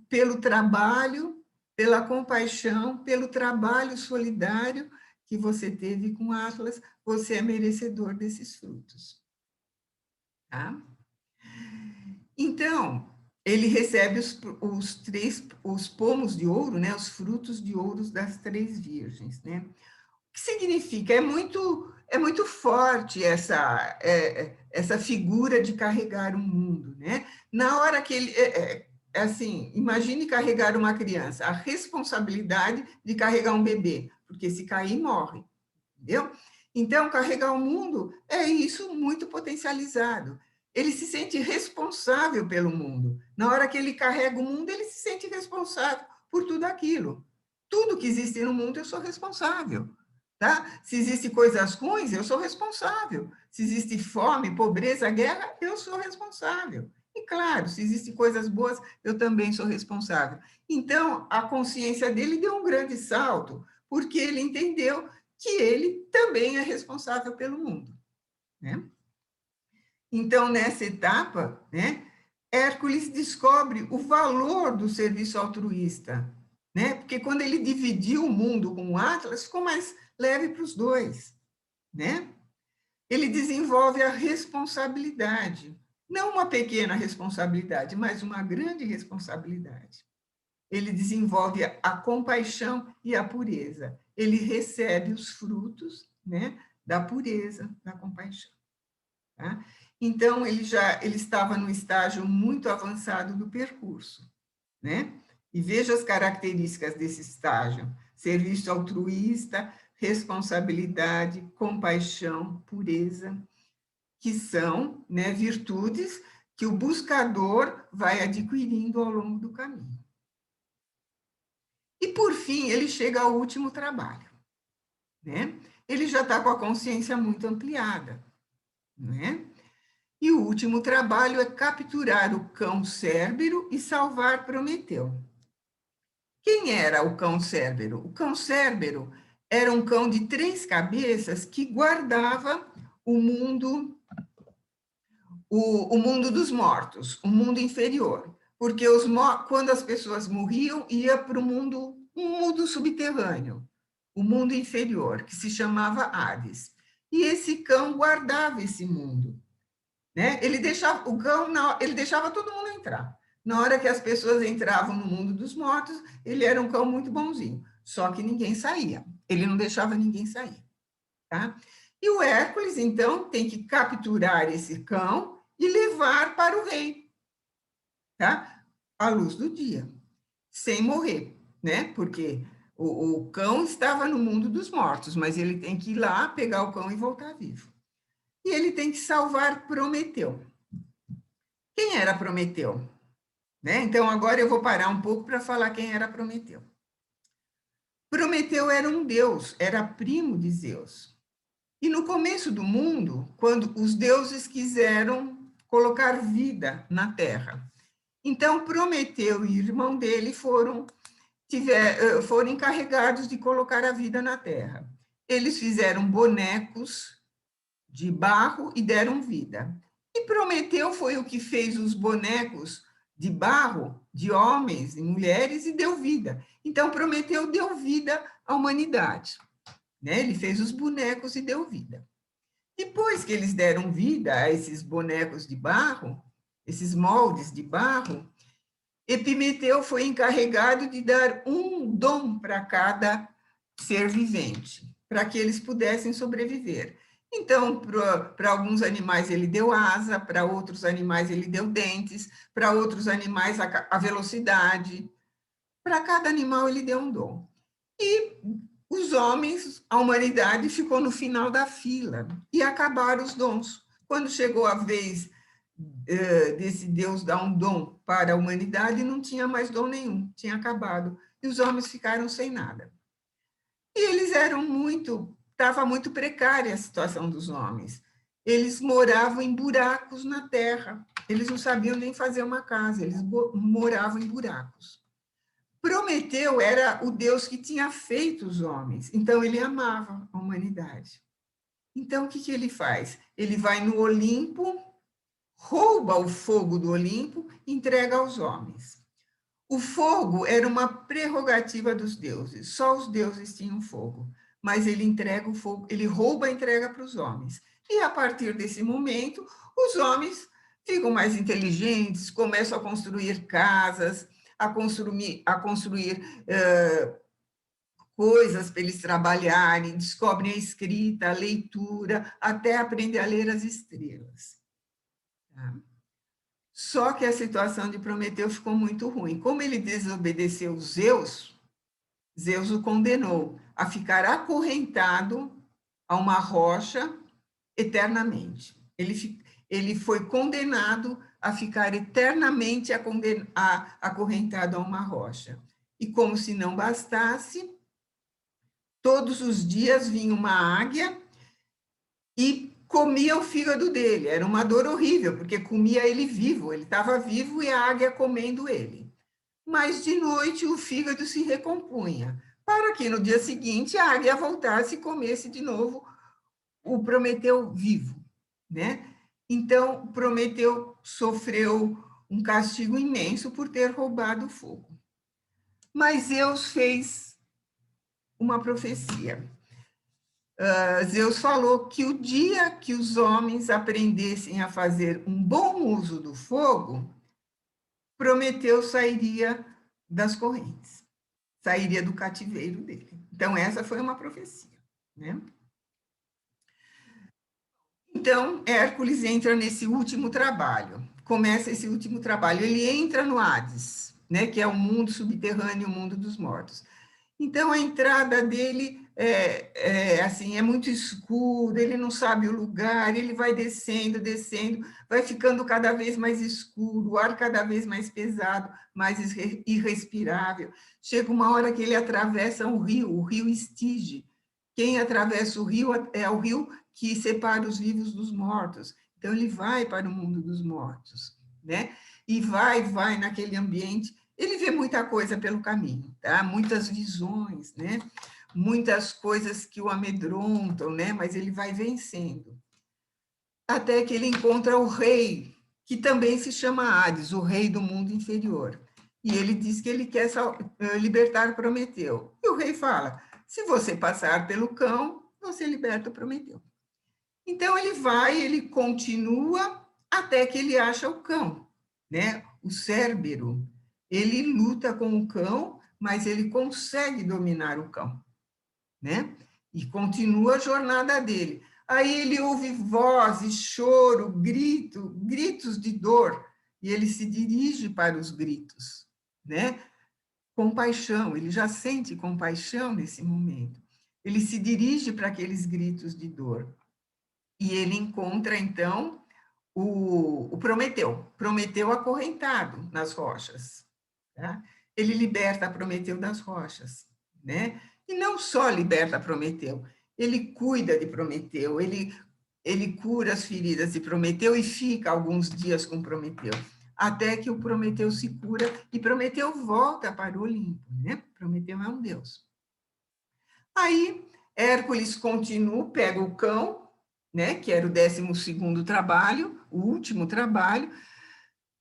pelo trabalho, pela compaixão, pelo trabalho solidário que você teve com Atlas, você é merecedor desses frutos. Tá? Então, ele recebe os pomos de ouro, né, os frutos de ouro das 3 virgens. Né? O que significa? É muito forte essa figura de carregar o mundo. Né? Na hora que ele... assim, imagine carregar uma criança, a responsabilidade de carregar um bebê, porque se cair, morre. Entendeu? Então, carregar o mundo é isso muito potencializado. Ele se sente responsável pelo mundo. Na hora que ele carrega o mundo, ele se sente responsável por tudo aquilo. Tudo que existe no mundo, eu sou responsável. Tá? Se existem coisas ruins, eu sou responsável. Se existe fome, pobreza, guerra, eu sou responsável. E, claro, se existem coisas boas, eu também sou responsável. Então, a consciência dele deu um grande salto, porque ele entendeu que ele também é responsável pelo mundo. Né? Então, nessa etapa, né, Hércules descobre o valor do serviço altruísta, né? Porque quando ele dividiu o mundo com o Atlas, ficou mais leve para os dois. Né? Ele desenvolve a responsabilidade, não uma pequena responsabilidade, mas uma grande responsabilidade. Ele desenvolve a compaixão e a pureza. Ele recebe os frutos, né, da pureza, da compaixão. Tá? Então, ele estava no estágio muito avançado do percurso. Né? E veja as características desse estágio: serviço altruísta, responsabilidade, compaixão, pureza, que são, né, virtudes que o buscador vai adquirindo ao longo do caminho. E, por fim, ele chega ao último trabalho. Né? Ele já está com a consciência muito ampliada. Né? E o último trabalho é capturar o cão Cérbero e salvar Prometeu. Quem era o cão Cérbero? O cão Cérbero era um cão de 3 cabeças que guardava o mundo dos mortos, o mundo inferior. Porque quando as pessoas morriam, ia para um mundo subterrâneo, o mundo inferior, que se chamava Hades. E esse cão guardava esse mundo. Né? Ele deixava todo mundo entrar. Na hora que as pessoas entravam no mundo dos mortos, ele era um cão muito bonzinho. Só que ninguém saía. Ele não deixava ninguém sair. Tá? E o Hércules, então, tem que capturar esse cão e levar para o rei. Tá? À luz do dia. Sem morrer. Né? Porque o cão estava no mundo dos mortos, mas ele tem que ir lá, pegar o cão e voltar vivo. E ele tem que salvar Prometeu. Quem era Prometeu? Né? Então, agora eu vou parar um pouco para falar quem era Prometeu. Prometeu era um deus, era primo de Zeus. E no começo do mundo, quando os deuses quiseram colocar vida na Terra, então Prometeu e o irmão dele foram encarregados de colocar a vida na Terra. Eles fizeram bonecos de barro e deram vida. E Prometeu foi o que fez os bonecos de barro, de homens e mulheres, e deu vida. Então, Prometeu deu vida à humanidade. Né? Ele fez os bonecos e deu vida. Depois depois que eles deram vida a esses bonecos de barro, esses moldes de barro, Epimeteu foi encarregado de dar um dom para cada ser vivente, para que eles pudessem sobreviver. Então, para alguns animais ele deu asa, para outros animais ele deu dentes, para outros animais a velocidade. Para cada animal ele deu um dom. E os homens, a humanidade ficou no final da fila e acabaram os dons. Quando chegou a vez desse Deus dar um dom para a humanidade, não tinha mais dom nenhum, tinha acabado. E os homens ficaram sem nada. E eles eram estava muito precária a situação dos homens. Eles moravam em buracos na terra. Eles não sabiam nem fazer uma casa, eles moravam em buracos. Prometeu era o Deus que tinha feito os homens, então ele amava a humanidade. Então, o que ele faz? Ele vai no Olimpo, rouba o fogo do Olimpo e entrega aos homens. O fogo era uma prerrogativa dos deuses, só os deuses tinham fogo, mas ele entrega o fogo, ele rouba e entrega para os homens. E a partir desse momento, os homens ficam mais inteligentes, começam a construir casas, a construir coisas para eles trabalharem, descobrem a escrita, a leitura, até aprender a ler as estrelas. Tá? Só que a situação de Prometeu ficou muito ruim. Como ele desobedeceu Zeus, Zeus o condenou a ficar acorrentado a uma rocha eternamente. Ele foi condenado a ficar eternamente acorrentado a uma rocha. E como se não bastasse, todos os dias vinha uma águia e comia o fígado dele. Era uma dor horrível, porque comia ele vivo, ele estava vivo e a águia comendo ele. Mas de noite o fígado se recompunha, para que no dia seguinte a águia voltasse e comesse de novo o Prometeu vivo, né? Então, Prometeu sofreu um castigo imenso por ter roubado o fogo. Mas Zeus fez uma profecia. Zeus falou que o dia que os homens aprendessem a fazer um bom uso do fogo, Prometeu sairia das correntes, sairia do cativeiro dele. Então, essa foi uma profecia, né? Então, Hércules entra nesse último trabalho, começa esse último trabalho, ele entra no Hades, né, que é o mundo subterrâneo, o mundo dos mortos. Então, a entrada dele é muito escuro, ele não sabe o lugar, ele vai descendo, vai ficando cada vez mais escuro, o ar cada vez mais pesado, mais irrespirável. Chega uma hora que ele atravessa o rio Estige. Quem atravessa o rio é o rio que separa os vivos dos mortos. Então, ele vai para o mundo dos mortos, né? E vai naquele ambiente. Ele vê muita coisa pelo caminho, tá? Muitas visões, né? Muitas coisas que o amedrontam, né? Mas ele vai vencendo. Até que ele encontra o rei, que também se chama Hades, o rei do mundo inferior. E ele diz que ele quer libertar Prometeu. E o rei fala, se você passar pelo cão, você liberta Prometeu. Então, ele continua até que ele acha o cão, né? O Cérbero. Ele luta com o cão, mas ele consegue dominar o cão, né? E continua a jornada dele. Aí ele ouve vozes, choro, gritos de dor, e ele se dirige para os gritos, né? Compaixão, ele já sente compaixão nesse momento. Ele se dirige para aqueles gritos de dor. E ele encontra, então, o Prometeu acorrentado nas rochas. Tá? Ele liberta Prometeu das rochas, né? E não só liberta Prometeu, ele cuida de Prometeu, ele cura as feridas de Prometeu e fica alguns dias com Prometeu, até que o Prometeu se cura e Prometeu volta para o Olimpo, né? Prometeu é um deus. Aí, Hércules continua, pega o cão, né? Que era o 12º trabalho, o último trabalho.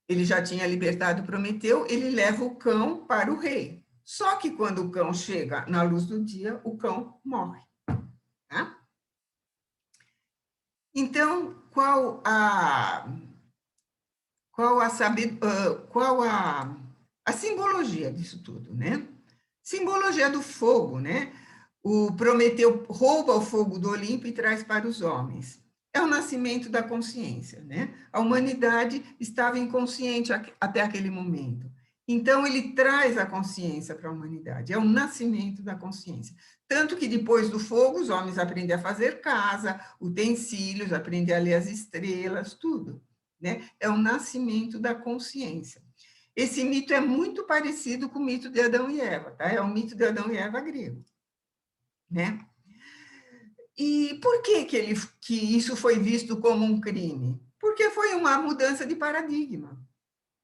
Ele já tinha libertado Prometeu, ele leva o cão para o rei. Só que quando o cão chega na luz do dia, o cão morre. Tá? Então, qual a simbologia disso tudo, né? Simbologia do fogo, né? O Prometeu rouba o fogo do Olimpo e traz para os homens. É o nascimento da consciência, né? A humanidade estava inconsciente até aquele momento. Então, ele traz a consciência para a humanidade, é o nascimento da consciência. Tanto que depois do fogo, os homens aprendem a fazer casa, utensílios, aprendem a ler as estrelas, tudo, né? É o nascimento da consciência. Esse mito é muito parecido com o mito de Adão e Eva, tá? É o mito de Adão e Eva grego, né? E por que isso foi visto como um crime? Porque foi uma mudança de paradigma,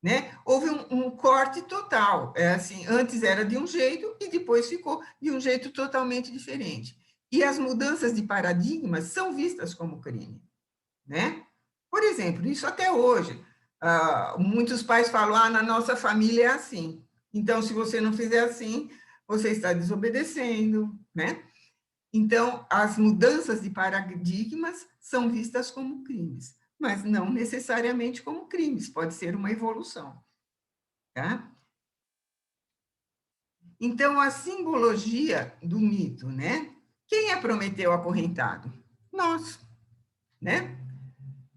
né? Houve um corte total. É assim, antes era de um jeito e depois ficou de um jeito totalmente diferente. E as mudanças de paradigmas são vistas como crime, né? Por exemplo, isso até hoje. Muitos pais falam, na nossa família é assim. Então, se você não fizer assim, você está desobedecendo, né? Então, as mudanças de paradigmas são vistas como crimes, mas não necessariamente como crimes, pode ser uma evolução, tá? Então, a simbologia do mito, né? Quem é Prometeu acorrentado? Nós, né?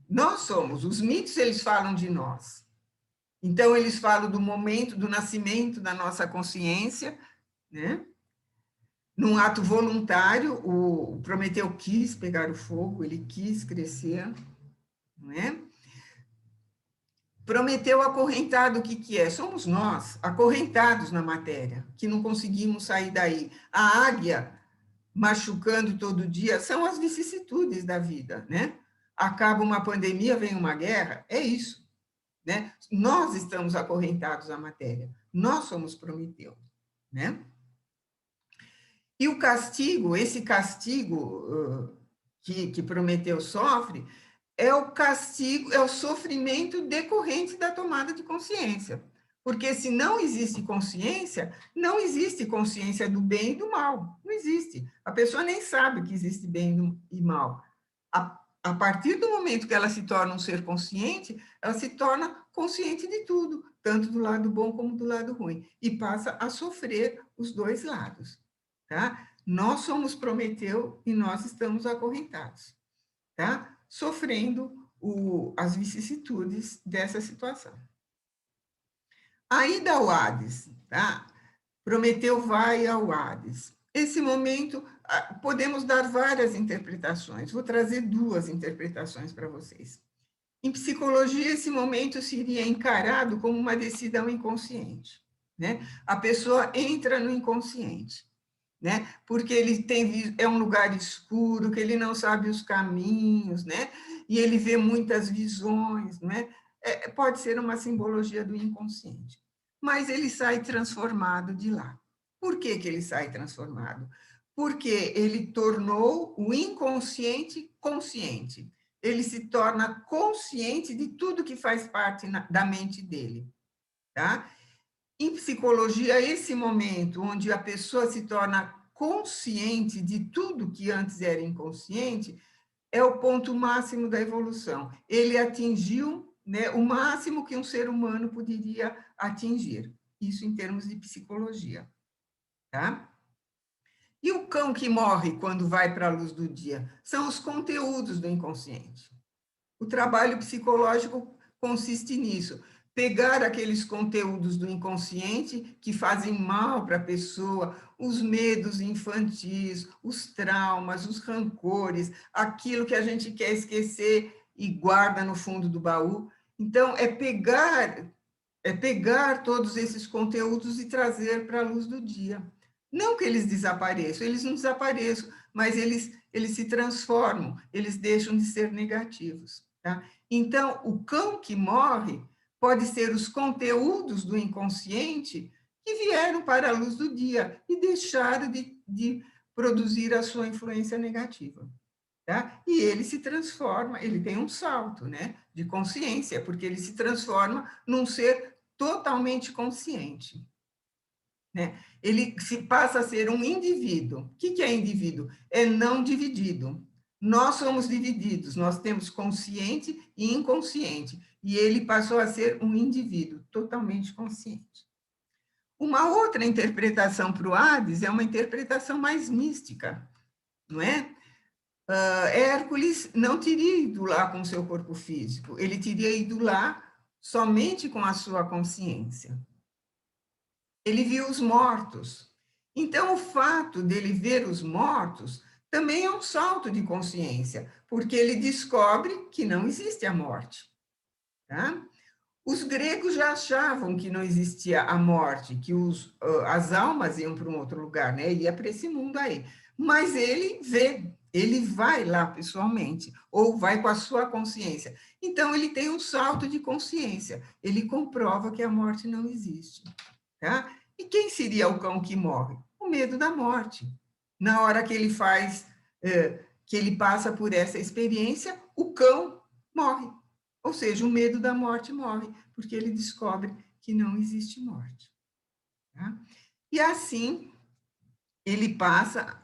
Nós somos. Os mitos, eles falam de nós. Então, eles falam do momento do nascimento da nossa consciência, né? Num ato voluntário, o Prometeu quis pegar o fogo, ele quis crescer, não é? Prometeu acorrentado, o que é? Somos nós, acorrentados na matéria, que não conseguimos sair daí. A águia machucando todo dia são as vicissitudes da vida, né? Acaba uma pandemia, vem uma guerra, é isso, né? Nós estamos acorrentados à matéria, nós somos Prometeu, né? E o castigo, esse castigo que Prometeu sofre, é o castigo, é o sofrimento decorrente da tomada de consciência. Porque se não existe consciência, não existe consciência do bem e do mal. Não existe. A pessoa nem sabe que existe bem e mal. A partir do momento que ela se torna um ser consciente, ela se torna consciente de tudo, tanto do lado bom como do lado ruim, e passa a sofrer os dois lados. Tá? Nós somos Prometeu e nós estamos acorrentados, tá? Sofrendo as vicissitudes dessa situação. A ida ao Hades, tá? Prometeu vai ao Hades. Esse momento, podemos dar várias interpretações, vou trazer duas interpretações para vocês. Em psicologia, esse momento seria encarado como uma descida ao inconsciente, né? A pessoa entra no inconsciente, né? Porque é um lugar escuro, que ele não sabe os caminhos, né? E ele vê muitas visões, né? Pode ser uma simbologia do inconsciente. Mas ele sai transformado de lá. Por que ele sai transformado? Porque ele tornou o inconsciente consciente. Ele se torna consciente de tudo que faz parte da mente dele, tá? Em psicologia, esse momento onde a pessoa se torna consciente de tudo que antes era inconsciente, é o ponto máximo da evolução. Ele atingiu, né, o máximo que um ser humano poderia atingir. Isso em termos de psicologia, tá? E o cão que morre quando vai para a luz do dia? São os conteúdos do inconsciente. O trabalho psicológico consiste nisso, pegar aqueles conteúdos do inconsciente que fazem mal para a pessoa, os medos infantis, os traumas, os rancores, aquilo que a gente quer esquecer e guarda no fundo do baú. Então, é pegar todos esses conteúdos e trazer para a luz do dia. Não que eles desapareçam, eles não desapareçam, mas eles se transformam, eles deixam de ser negativos. Tá? Então, o cão que morre pode ser os conteúdos do inconsciente que vieram para a luz do dia e deixaram de produzir a sua influência negativa. Tá? E ele se transforma, ele tem um salto, né, de consciência, porque ele se transforma num ser totalmente consciente, né? Ele se passa a ser um indivíduo. O que é indivíduo? É não dividido. Nós somos divididos, nós temos consciente e inconsciente, e ele passou a ser um indivíduo totalmente consciente. Uma outra interpretação para o Hades é uma interpretação mais mística, não é? Hércules não teria ido lá com seu corpo físico, ele teria ido lá somente com a sua consciência. Ele viu os mortos. Então, o fato dele ver os mortos também é um salto de consciência, porque ele descobre que não existe a morte. Tá? Os gregos já achavam que não existia a morte, que as almas iam para um outro lugar, né? Ia para esse mundo aí. Mas ele vê, ele vai lá pessoalmente, ou vai com a sua consciência. Então, ele tem um salto de consciência, ele comprova que a morte não existe. Tá? E quem seria o cão que morre? O medo da morte. Na hora que ele que ele passa por essa experiência, o cão morre. Ou seja, o medo da morte morre, porque ele descobre que não existe morte. Tá? E assim, ele passa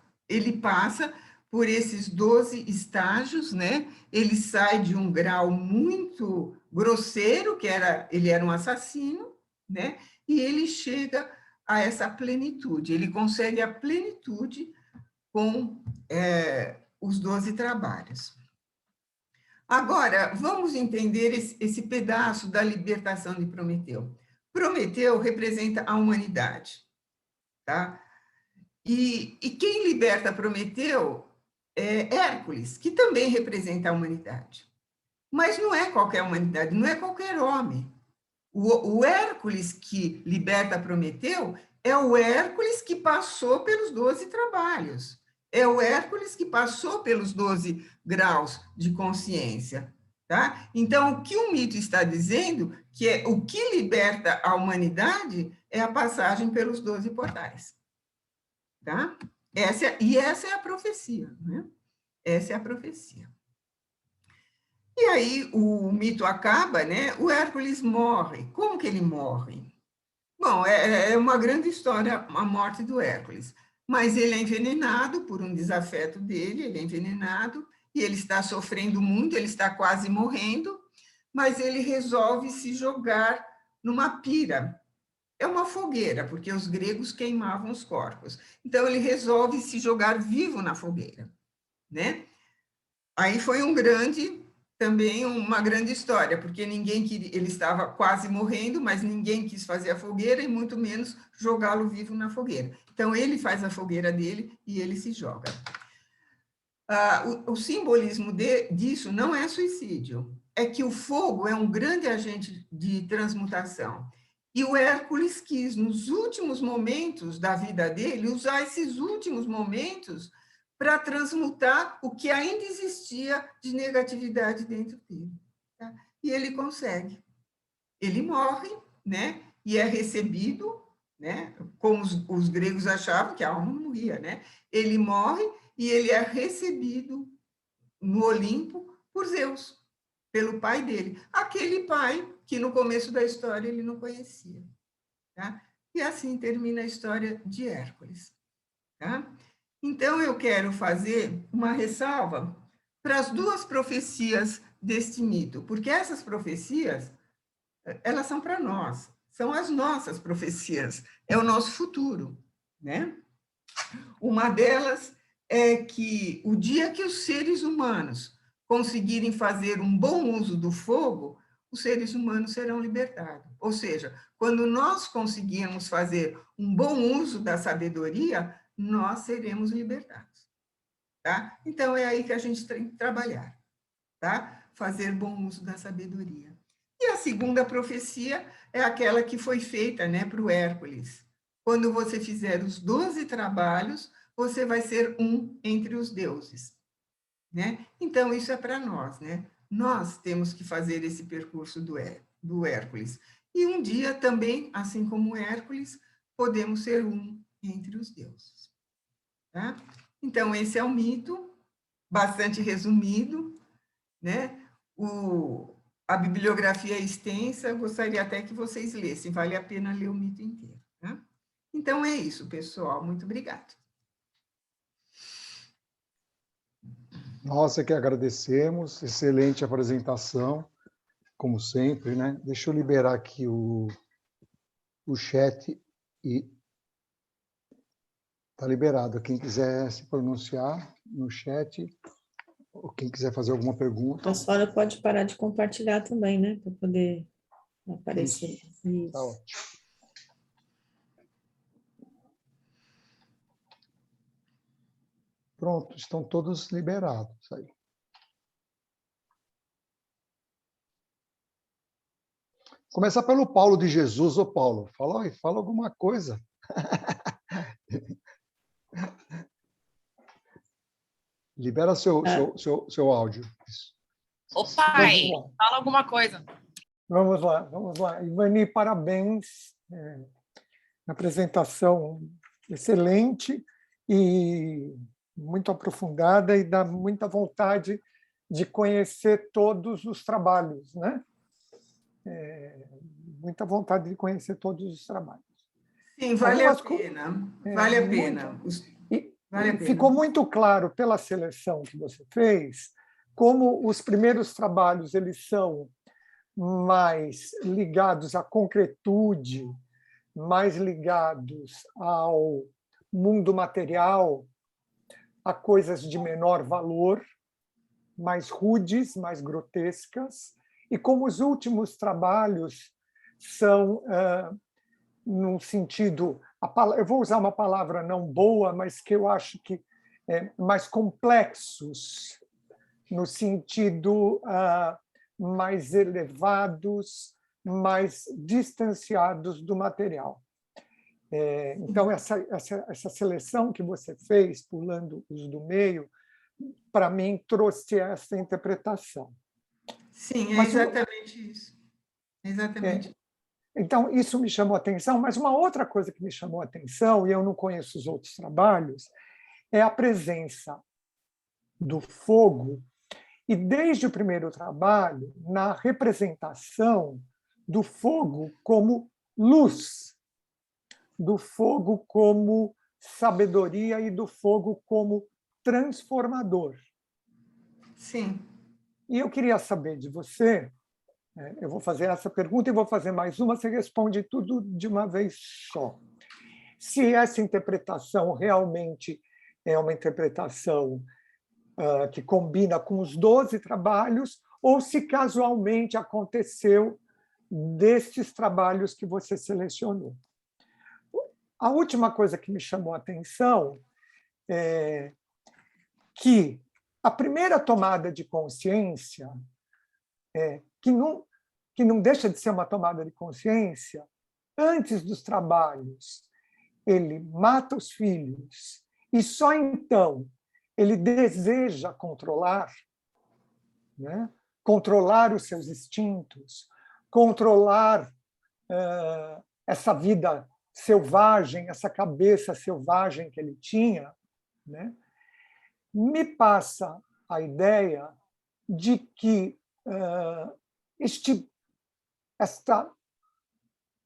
por esses 12 estágios, né? Ele sai de um grau muito grosseiro, ele era um assassino, né? E ele chega a essa plenitude, ele consegue a plenitude com os 12 trabalhos. Agora, vamos entender esse pedaço da libertação de Prometeu. Prometeu representa a humanidade, tá? E quem liberta Prometeu é Hércules, que também representa a humanidade. Mas não é qualquer humanidade, não é qualquer homem. O Hércules que liberta Prometeu é o Hércules que passou pelos 12 trabalhos. É o Hércules que passou pelos 12 graus de consciência. Tá? Então, o que o mito está dizendo que o que liberta a humanidade é a passagem pelos 12 portais. Tá? Essa é a profecia. Né? Essa é a profecia. E aí o mito acaba, né? O Hércules morre. Como que ele morre? Bom, é uma grande história a morte do Hércules, mas ele é envenenado por um desafeto dele, ele é envenenado, e ele está sofrendo muito, ele está quase morrendo, mas ele resolve se jogar numa pira. É uma fogueira, porque os gregos queimavam os corpos. Então, ele resolve se jogar vivo na fogueira, né? Aí foi também uma grande história, porque ninguém queria, ele estava quase morrendo, mas ninguém quis fazer a fogueira e muito menos jogá-lo vivo na fogueira. Então ele faz a fogueira dele e ele se joga. O simbolismo disso não é suicídio, é que o fogo é um grande agente de transmutação. E o Hércules quis, nos últimos momentos da vida dele, usar esses últimos momentos para transmutar o que ainda existia de negatividade dentro dele. Tá? E ele consegue. Ele morre, né? E é recebido, né? Como os gregos achavam que a alma não morria, né? Ele morre e ele é recebido no Olimpo por Zeus, pelo pai dele. Aquele pai que no começo da história ele não conhecia. Tá? E assim termina a história de Hércules. Tá? Então, eu quero fazer uma ressalva para as duas profecias deste mito, porque essas profecias, elas são para nós, são as nossas profecias, é o nosso futuro, né? Uma delas é que o dia que os seres humanos conseguirem fazer um bom uso do fogo, os seres humanos serão libertados. Ou seja, quando nós conseguirmos fazer um bom uso da sabedoria, nós seremos libertados. Tá? Então, é aí que a gente tem que trabalhar, tá? Fazer bom uso da sabedoria. E a segunda profecia é aquela que foi feita, né, para o Hércules. Quando você fizer os 12 trabalhos, você vai ser um entre os deuses. Né? Então, isso é para nós. Né? Nós temos que fazer esse percurso do Hércules. E um dia também, assim como Hércules, podemos ser um entre os deuses. Tá? Então, esse é o mito, bastante resumido, né? A bibliografia é extensa, gostaria até que vocês lessem, vale a pena ler o mito inteiro. Tá? Então, é isso, pessoal. Muito obrigada. Nós é que agradecemos, excelente apresentação, como sempre, né? Deixa eu liberar aqui o chat e está liberado. Quem quiser se pronunciar no chat, ou quem quiser fazer alguma pergunta. A senhora pode parar de compartilhar também, né? Para poder aparecer. Isso. Tá ótimo. Pronto, estão todos liberados aí. Começar pelo Paulo de Jesus. Ô, Paulo, fala alguma coisa. Libera seu áudio. Ô, pai, fala alguma coisa. Vamos lá. Ivani, parabéns. Apresentação excelente e muito aprofundada e dá muita vontade de conhecer todos os trabalhos, né? Muita vontade de conhecer todos os trabalhos. Sim, vale a pena. Vale a pena. Ficou muito claro pela seleção que você fez como os primeiros trabalhos eles são mais ligados à concretude, mais ligados ao mundo material, a coisas de menor valor, mais rudes, mais grotescas, e como os últimos trabalhos são, num sentido, eu vou usar uma palavra não boa, mas que eu acho que mais complexos, no sentido mais elevados, mais distanciados do material. Então, essa seleção que você fez, pulando os do meio, para mim, trouxe essa interpretação. Sim, é exatamente isso. Exatamente. Então, isso me chamou a atenção, mas uma outra coisa que me chamou a atenção, e eu não conheço os outros trabalhos, é a presença do fogo, e desde o primeiro trabalho, na representação do fogo como luz, do fogo como sabedoria e do fogo como transformador. Sim. E eu queria saber de você, eu vou fazer essa pergunta e vou fazer mais uma, você responde tudo de uma vez só. Se essa interpretação realmente é uma interpretação que combina com os 12 trabalhos, ou se casualmente aconteceu destes trabalhos que você selecionou. A última coisa que me chamou a atenção é que a primeira tomada de consciência, que não deixa de ser uma tomada de consciência, antes dos trabalhos, ele mata os filhos e só então ele deseja controlar, né? Controlar os seus instintos, controlar essa vida selvagem, essa cabeça selvagem que ele tinha, né? Me passa a ideia de que esta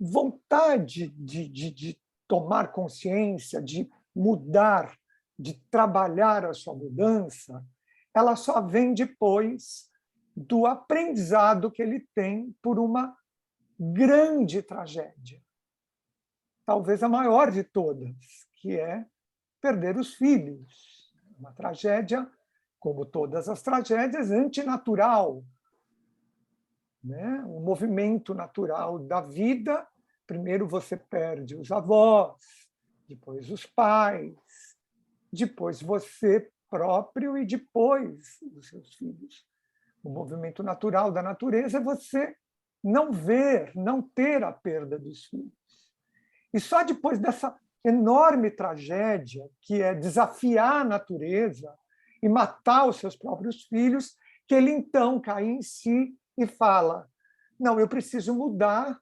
vontade de tomar consciência, de mudar, de trabalhar a sua mudança, ela só vem depois do aprendizado que ele tem por uma grande tragédia, talvez a maior de todas, que é perder os filhos. Uma tragédia, como todas as tragédias, antinatural, né? Um movimento natural da vida. Primeiro você perde os avós, depois os pais, depois você próprio e depois os seus filhos. O movimento natural da natureza é você não ver, não ter a perda dos filhos. E só depois dessa enorme tragédia, que é desafiar a natureza e matar os seus próprios filhos, que ele então cai em si e fala: não, eu preciso mudar,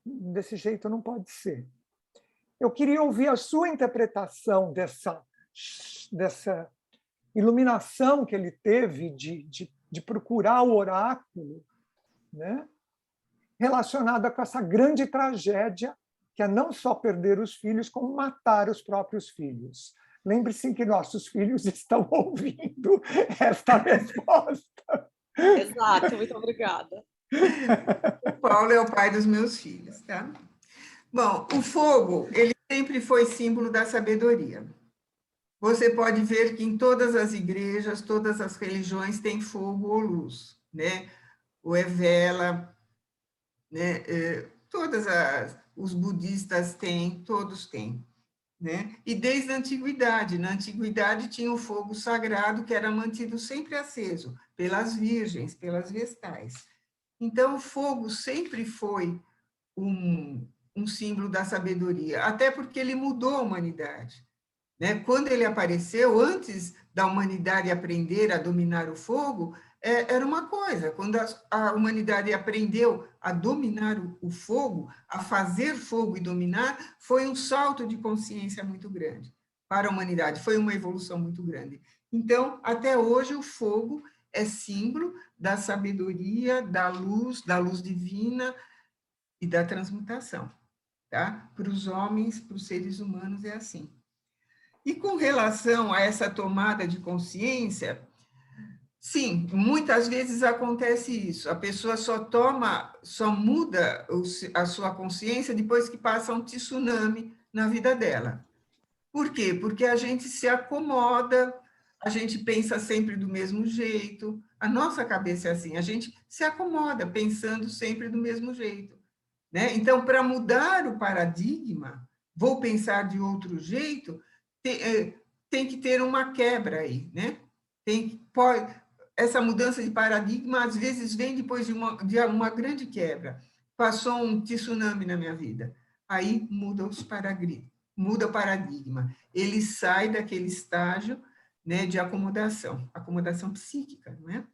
desse jeito não pode ser. Eu queria ouvir a sua interpretação dessa iluminação que ele teve de procurar o oráculo, né? Relacionada com essa grande tragédia, que é não só perder os filhos, como matar os próprios filhos. lembre-se que nossos filhos estão ouvindo esta resposta. Exato, muito obrigada. O Paulo é o pai dos meus filhos, tá? Bom, o fogo, ele sempre foi símbolo da sabedoria. Você pode ver que em todas as igrejas, todas as religiões têm fogo ou luz, né? Ou é vela, né? Os budistas têm, todos têm, né? E desde a antiguidade, na antiguidade tinha o fogo sagrado que era mantido sempre aceso pelas virgens, pelas vestais. Então, o fogo sempre foi um símbolo da sabedoria, até porque ele mudou a humanidade, né? Quando ele apareceu, antes da humanidade aprender a dominar o fogo, era uma coisa. Quando a humanidade aprendeu a dominar o fogo, a fazer fogo e dominar, foi um salto de consciência muito grande para a humanidade, foi uma evolução muito grande. Então, até hoje, o fogo é símbolo da sabedoria, da luz divina e da transmutação, tá? Para os homens, para os seres humanos, é assim. E com relação a essa tomada de consciência, sim, muitas vezes acontece isso. A pessoa só muda a sua consciência depois que passa um tsunami na vida dela. Por quê? Porque a gente se acomoda, a gente pensa sempre do mesmo jeito, a nossa cabeça é assim, a gente se acomoda pensando sempre do mesmo jeito, né? Então, para mudar o paradigma, vou pensar de outro jeito, tem que ter uma quebra aí, né? Essa mudança de paradigma, às vezes, vem depois de uma grande quebra. Passou um tsunami na minha vida. Aí muda o paradigma. Ele sai daquele estágio, né, de acomodação psíquica, né?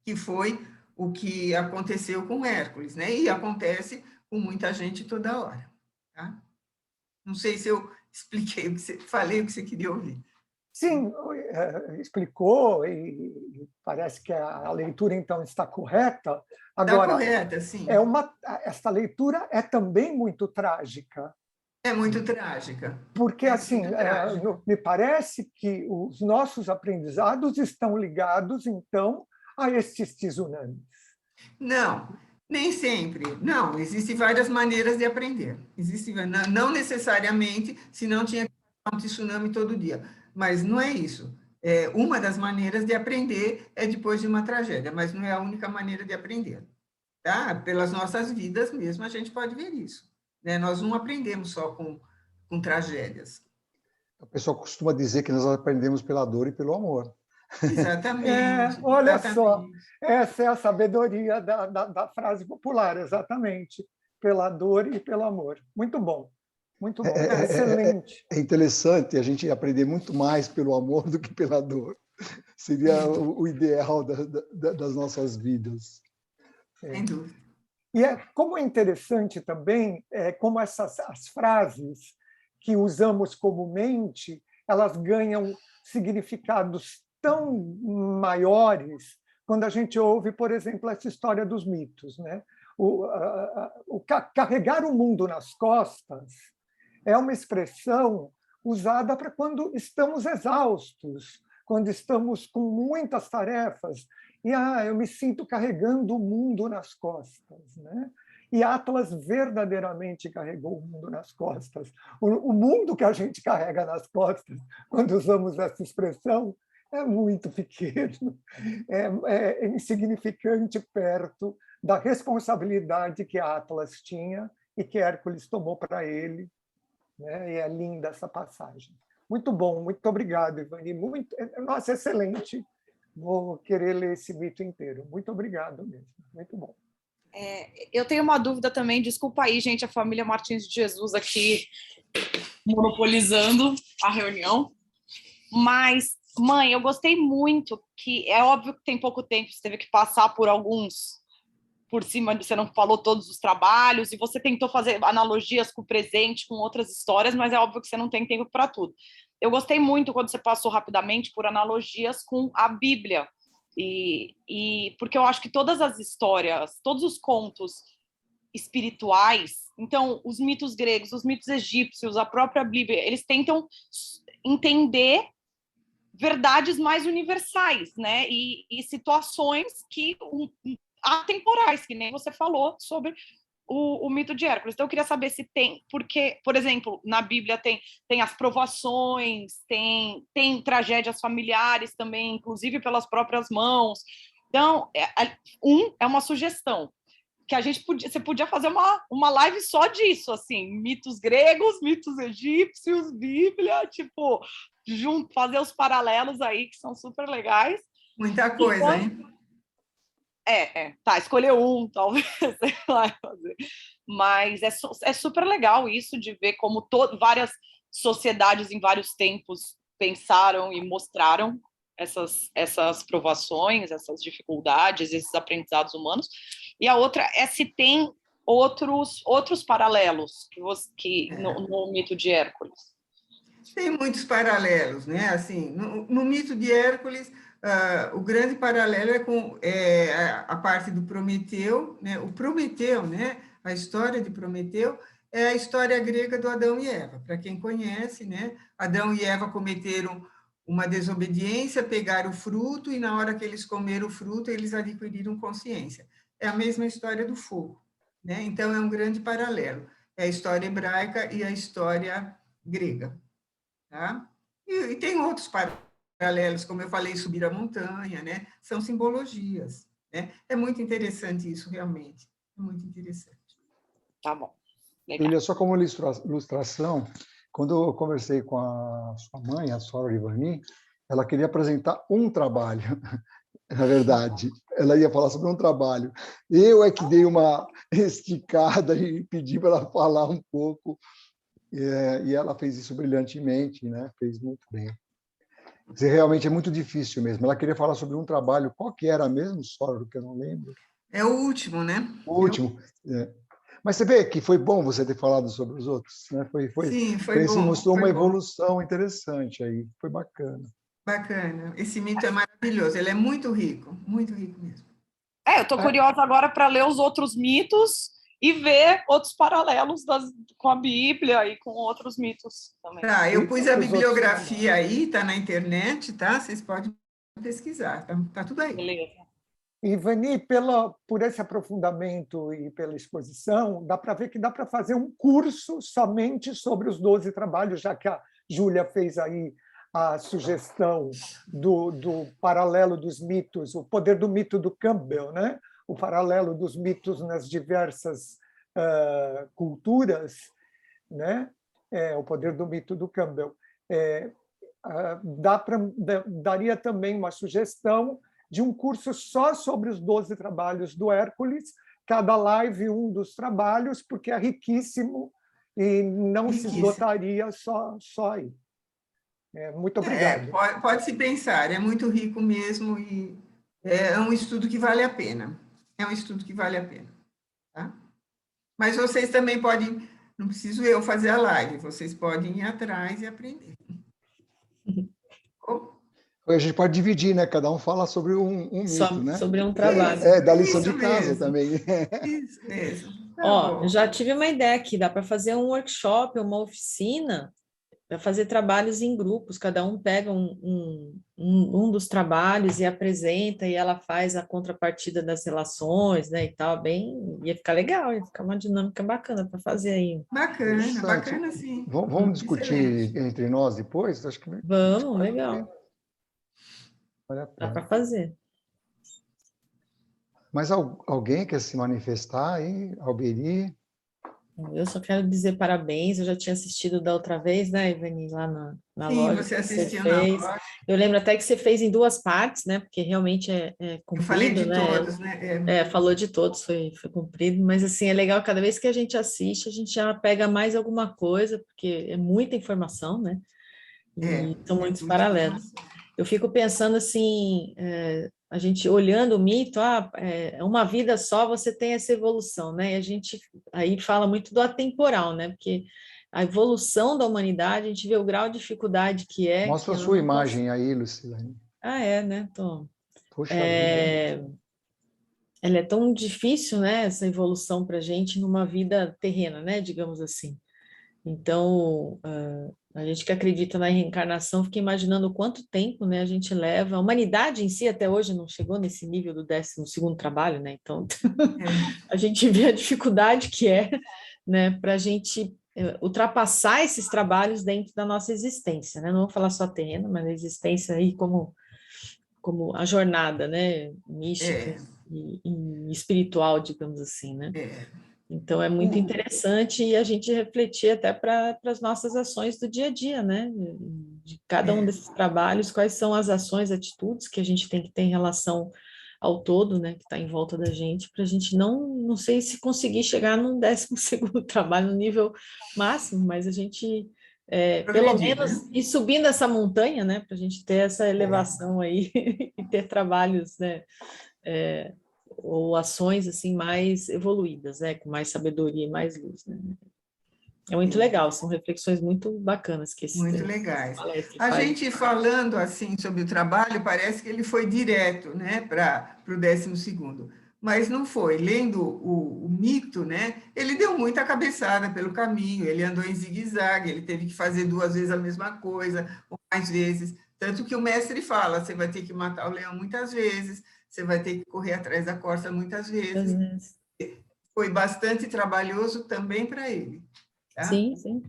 Que foi o que aconteceu com Hércules, né? E acontece com muita gente toda hora, tá? Não sei se eu expliquei falei o que você queria ouvir. Sim, explicou e parece que a leitura, então, está correta. Agora, está correta, sim. Esta leitura é também muito trágica. É muito trágica. Porque, assim, me parece que os nossos aprendizados estão ligados, então, a estes tsunamis. Não, nem sempre. Não, existem várias maneiras de aprender. Não necessariamente, senão tinha que ter um tsunami todo dia. Mas não é isso. Uma das maneiras de aprender é depois de uma tragédia, mas não é a única maneira de aprender. Tá? Pelas nossas vidas mesmo, a gente pode ver isso, né? Nós não aprendemos só com tragédias. A pessoa costuma dizer que nós aprendemos pela dor e pelo amor. Exatamente. Olha exatamente. Só, essa é a sabedoria da frase popular, exatamente. Pela dor e pelo amor. Muito bom. Muito bom, excelente. É interessante a gente aprender muito mais pelo amor do que pela dor. Seria o ideal das nossas vidas. Sem dúvida. E como é interessante também, como as frases que usamos comumente, elas ganham significados tão maiores quando a gente ouve, por exemplo, essa história dos mitos, né? Carregar o mundo nas costas é uma expressão usada para quando estamos exaustos, quando estamos com muitas tarefas, e eu me sinto carregando o mundo nas costas, né? E Atlas verdadeiramente carregou o mundo nas costas. O mundo que a gente carrega nas costas, quando usamos essa expressão, é muito pequeno, é insignificante perto da responsabilidade que Atlas tinha e que Hércules tomou para ele, né? E é linda essa passagem. Muito bom, muito obrigado, Ivani. Nossa, excelente. Vou querer ler esse mito inteiro. Muito obrigado mesmo, muito bom. Eu tenho uma dúvida também, desculpa aí, gente, a família Martins de Jesus aqui monopolizando a reunião, mas, mãe, eu gostei muito, que é óbvio que tem pouco tempo, você teve que passar por alguns, por cima, você não falou todos os trabalhos, e você tentou fazer analogias com o presente, com outras histórias, mas é óbvio que você não tem tempo para tudo. Eu gostei muito quando você passou rapidamente por analogias com a Bíblia, e porque eu acho que todas as histórias, todos os contos espirituais. Então, os mitos gregos, os mitos egípcios, a própria Bíblia, eles tentam entender verdades mais universais, né? E situações que atemporais, que nem você falou sobre o mito de Hércules. Então, eu queria saber se tem, porque, por exemplo, na Bíblia tem as provações, tem tragédias familiares também, inclusive pelas próprias mãos. Então, é uma sugestão que você podia fazer uma live só disso, assim, mitos gregos, mitos egípcios, Bíblia, tipo, fazer os paralelos aí, que são super legais. Muita coisa, hein? Tá, escolher um, talvez, sei lá, fazer. Mas é super legal isso de ver como várias sociedades em vários tempos pensaram e mostraram essas provações, essas dificuldades, esses aprendizados humanos. E a outra é se tem outros paralelos no mito de Hércules. Tem muitos paralelos, né? Assim, no mito de Hércules, o grande paralelo é a parte do Prometeu, né? O Prometeu, né? A história de Prometeu é a história grega do Adão e Eva. Para quem conhece, né? Adão e Eva cometeram uma desobediência, pegaram o fruto e na hora que eles comeram o fruto, eles adquiriram consciência. É a mesma história do fogo, né? Então é um grande paralelo. É a história hebraica e a história grega. Tá? E tem outros paralelos, como eu falei, subir a montanha, né? São simbologias. Né? É muito interessante isso, realmente. É muito interessante. Tá bom. Legal. Júlia, só como ilustração, quando eu conversei com a sua mãe, a Sora Ivani, ela queria apresentar um trabalho, na verdade. Ela ia falar sobre um trabalho. Eu é que dei uma esticada e pedi para ela falar um pouco. E ela fez isso brilhantemente, né? Fez muito bem. Realmente é muito difícil mesmo. Ela queria falar sobre um trabalho, qual que era mesmo, Sora, que eu não lembro. É o último, né? O último. Mas você vê que foi bom você ter falado sobre os outros, né? Sim, foi bom. Mostrou uma bom. evolução interessante aí. Foi bacana. Bacana. Esse mito é maravilhoso. Ele é muito rico mesmo. Eu estou curiosa agora para ler os outros mitos e ver outros paralelos com a Bíblia e com outros mitos também. Tá, eu pus a bibliografia aí, está na internet, tá? Vocês podem pesquisar, tá tudo aí. Beleza. Ivani, por esse aprofundamento e pela exposição, dá para ver que dá para fazer um curso somente sobre os 12 trabalhos, já que a Júlia fez aí a sugestão do paralelo dos mitos, o poder do mito do Campbell, né? O paralelo dos mitos nas diversas culturas, né? O poder do mito do Campbell. Daria também uma sugestão de um curso só sobre os 12 trabalhos do Hércules, cada live um dos trabalhos, porque é riquíssimo e não se esgotaria só aí. Muito obrigado. Pode-se pensar, é muito rico mesmo e é um estudo que vale a pena. É um estudo que vale a pena. Tá? Mas vocês também podem, não preciso eu fazer a live, vocês podem ir atrás e aprender. A gente pode dividir, né? Cada um fala sobre um mito, né? Sobre um trabalho. Da lição de casa também. Isso mesmo. Eu já tive uma ideia aqui, dá para fazer um workshop, uma oficina, para fazer trabalhos em grupos, cada um pega um dos trabalhos e apresenta, e ela faz a contrapartida das relações, né, e tal, ia ficar legal, ia ficar uma dinâmica bacana para fazer aí. Bacana, sim. Vamos discutir entre nós depois? Acho que vamos, legal. Dá para fazer. Mas alguém quer se manifestar aí? Alberi? Eu só quero dizer parabéns, eu já tinha assistido da outra vez, né, Ivani, lá na loja. Sim, você assistiu na loja. Eu lembro até que você fez em 2 partes, né, porque realmente é comprido, eu falei de né? todos, né? Falou de todos, foi comprido, mas assim, é legal, cada vez que a gente assiste, a gente já pega mais alguma coisa, porque é muita informação, né? E são muitos paralelos. Eu fico pensando assim, a gente olhando o mito, uma vida só você tem essa evolução, né? E a gente aí fala muito do atemporal, né? Porque a evolução da humanidade, a gente vê o grau de dificuldade que é. Mostra a sua imagem aí, Lucilene. Né? Tom? Poxa vida. ela é tão difícil, né, essa evolução para a gente numa vida terrena, né, digamos assim. Então, a gente que acredita na reencarnação fica imaginando quanto tempo, né, a gente leva. A humanidade em si até hoje não chegou nesse nível do 12º trabalho, né? Então, a gente vê a dificuldade que é, né, para a gente ultrapassar esses trabalhos dentro da nossa existência, né? Não vou falar só terreno, mas a existência aí como a jornada, né, mística e espiritual, digamos assim, né? Então, é muito interessante e a gente refletir até para as nossas ações do dia a dia, né? De cada um desses trabalhos, quais são as ações, atitudes que a gente tem que ter em relação ao todo, né? Que está em volta da gente, para a gente não sei se conseguir chegar num 12º trabalho, no nível máximo, mas a gente, pelo Progredir, menos, né? ir subindo essa montanha, né? Para a gente ter essa elevação aí e ter trabalhos, né? Ou ações assim mais evoluídas, né, com mais sabedoria e mais luz, né? É muito legal, são reflexões muito bacanas que Muito essa legais. palestra A faz. gente falando assim sobre o trabalho, parece que ele foi direto, né, para o 12º, mas não foi. Lendo o mito, né, ele deu muita cabeçada pelo caminho, ele andou em zigue-zague, ele teve que fazer 2 vezes a mesma coisa, ou mais vezes, tanto que o mestre fala, você vai ter que matar o leão muitas vezes, você vai ter que correr atrás da corça muitas vezes. Foi bastante trabalhoso também para ele, tá? Sim, sim,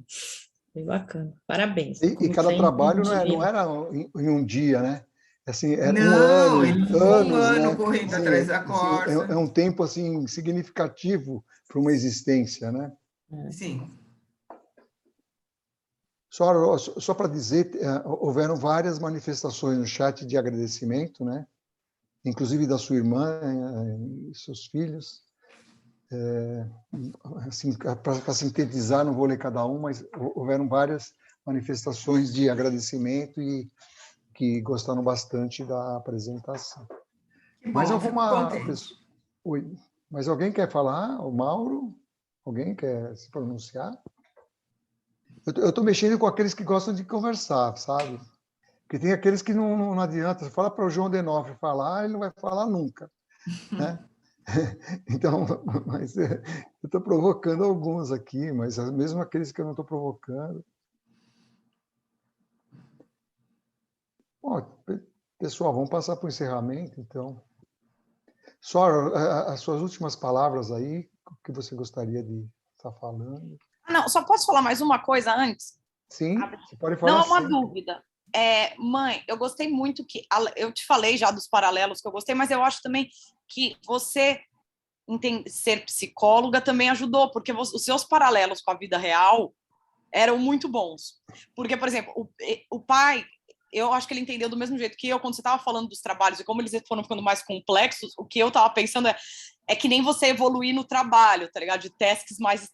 bem bacana. Parabéns. E Como cada sempre, a trabalho gente não vê. era em um dia, né? Assim, era um Não, ele ano, ficou um anos, ano né? correndo Assim, atrás da assim, corça. é um tempo assim significativo para uma existência, né? Sim. Só para dizer, houveram várias manifestações no chat de agradecimento, né? Inclusive da sua irmã e seus filhos. Assim, para sintetizar, não vou ler cada um, mas houveram várias manifestações de agradecimento e que gostaram bastante da apresentação. Que Mais bom, fico alguma contente. pessoa? Oi. Mais alguém quer falar? O Mauro? Alguém quer se pronunciar? Eu estou mexendo com aqueles que gostam de conversar, sabe? Porque tem aqueles que não adianta. Você fala para o João Denofre falar, ele não vai falar nunca, né? Então, mas eu estou provocando alguns aqui, mas mesmo aqueles que eu não estou provocando. Bom, pessoal, vamos passar para o encerramento, então. Só as suas últimas palavras aí, o que você gostaria de estar falando? Não, só posso falar mais uma coisa antes? Sim, você pode Não, falar é uma sempre. dúvida. Mãe, eu gostei muito que... Eu te falei já dos paralelos que eu gostei, mas eu acho também que você ser psicóloga também ajudou, porque os seus paralelos com a vida real eram muito bons. Porque, por exemplo, o pai, eu acho que ele entendeu do mesmo jeito que eu, quando você estava falando dos trabalhos e como eles foram ficando mais complexos, o que eu estava pensando é que nem você evoluir no trabalho, tá ligado? De tasks mais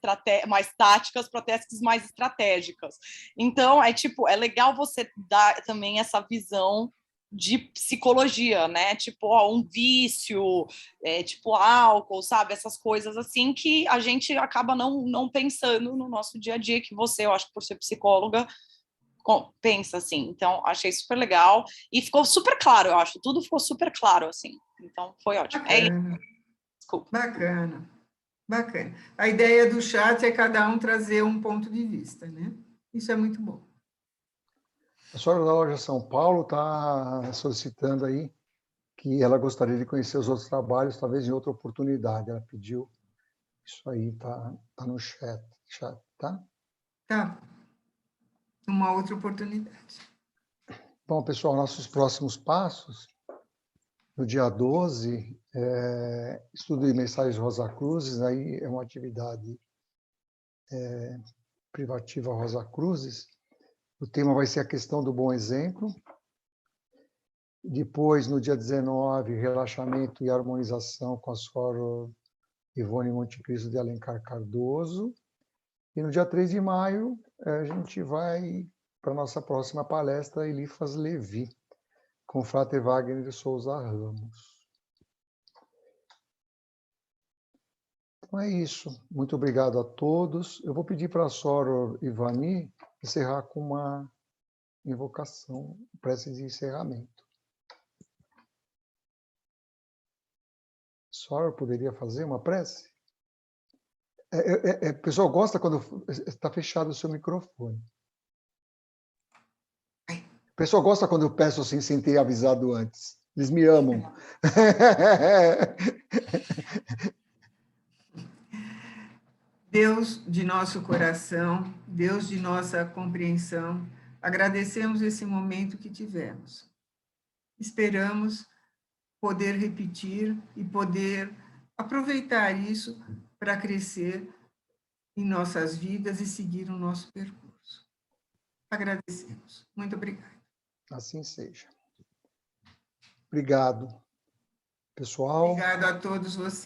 táticas para tasks mais estratégicas. Então, é legal você dar também essa visão de psicologia, né? Tipo, um vício, tipo álcool, sabe? Essas coisas assim que a gente acaba não pensando no nosso dia a dia, que você, eu acho que por ser psicóloga, pensa assim. Então, achei super legal e ficou super claro, eu acho. Tudo ficou super claro, assim. Então, foi ótimo. Bacana, Desculpa. bacana, bacana. A ideia do chat é cada um trazer um ponto de vista, né? Isso é muito bom. A senhora da loja São Paulo está solicitando aí que ela gostaria de conhecer os outros trabalhos, talvez em outra oportunidade. Ela pediu isso aí, tá no chat, tá? Tá. Uma outra oportunidade. Bom, pessoal, nossos próximos passos, no dia 12, estudo de mensagens Rosa Cruzes, aí é uma atividade privativa Rosa Cruzes. O tema vai ser a questão do bom exemplo. Depois, no dia 19, relaxamento e harmonização com a Sora Ivone Montecristo de Alencar Cardoso. E no dia 3 de maio, a gente vai para a nossa próxima palestra, Elifas Levi, com o Frater Wagner de Souza Ramos. Então é isso. Muito obrigado a todos. Eu vou pedir para a Sora Ivani encerrar com uma invocação, prece de encerramento. Só poderia fazer uma prece? O pessoal gosta quando está fechado o seu microfone. O pessoal gosta quando eu peço assim, sem ter avisado antes. Eles me amam. Deus de nosso coração, Deus de nossa compreensão, agradecemos esse momento que tivemos. Esperamos poder repetir e poder aproveitar isso para crescer em nossas vidas e seguir o nosso percurso. Agradecemos. Muito obrigada. Assim seja. Obrigado, pessoal. Obrigado a todos vocês.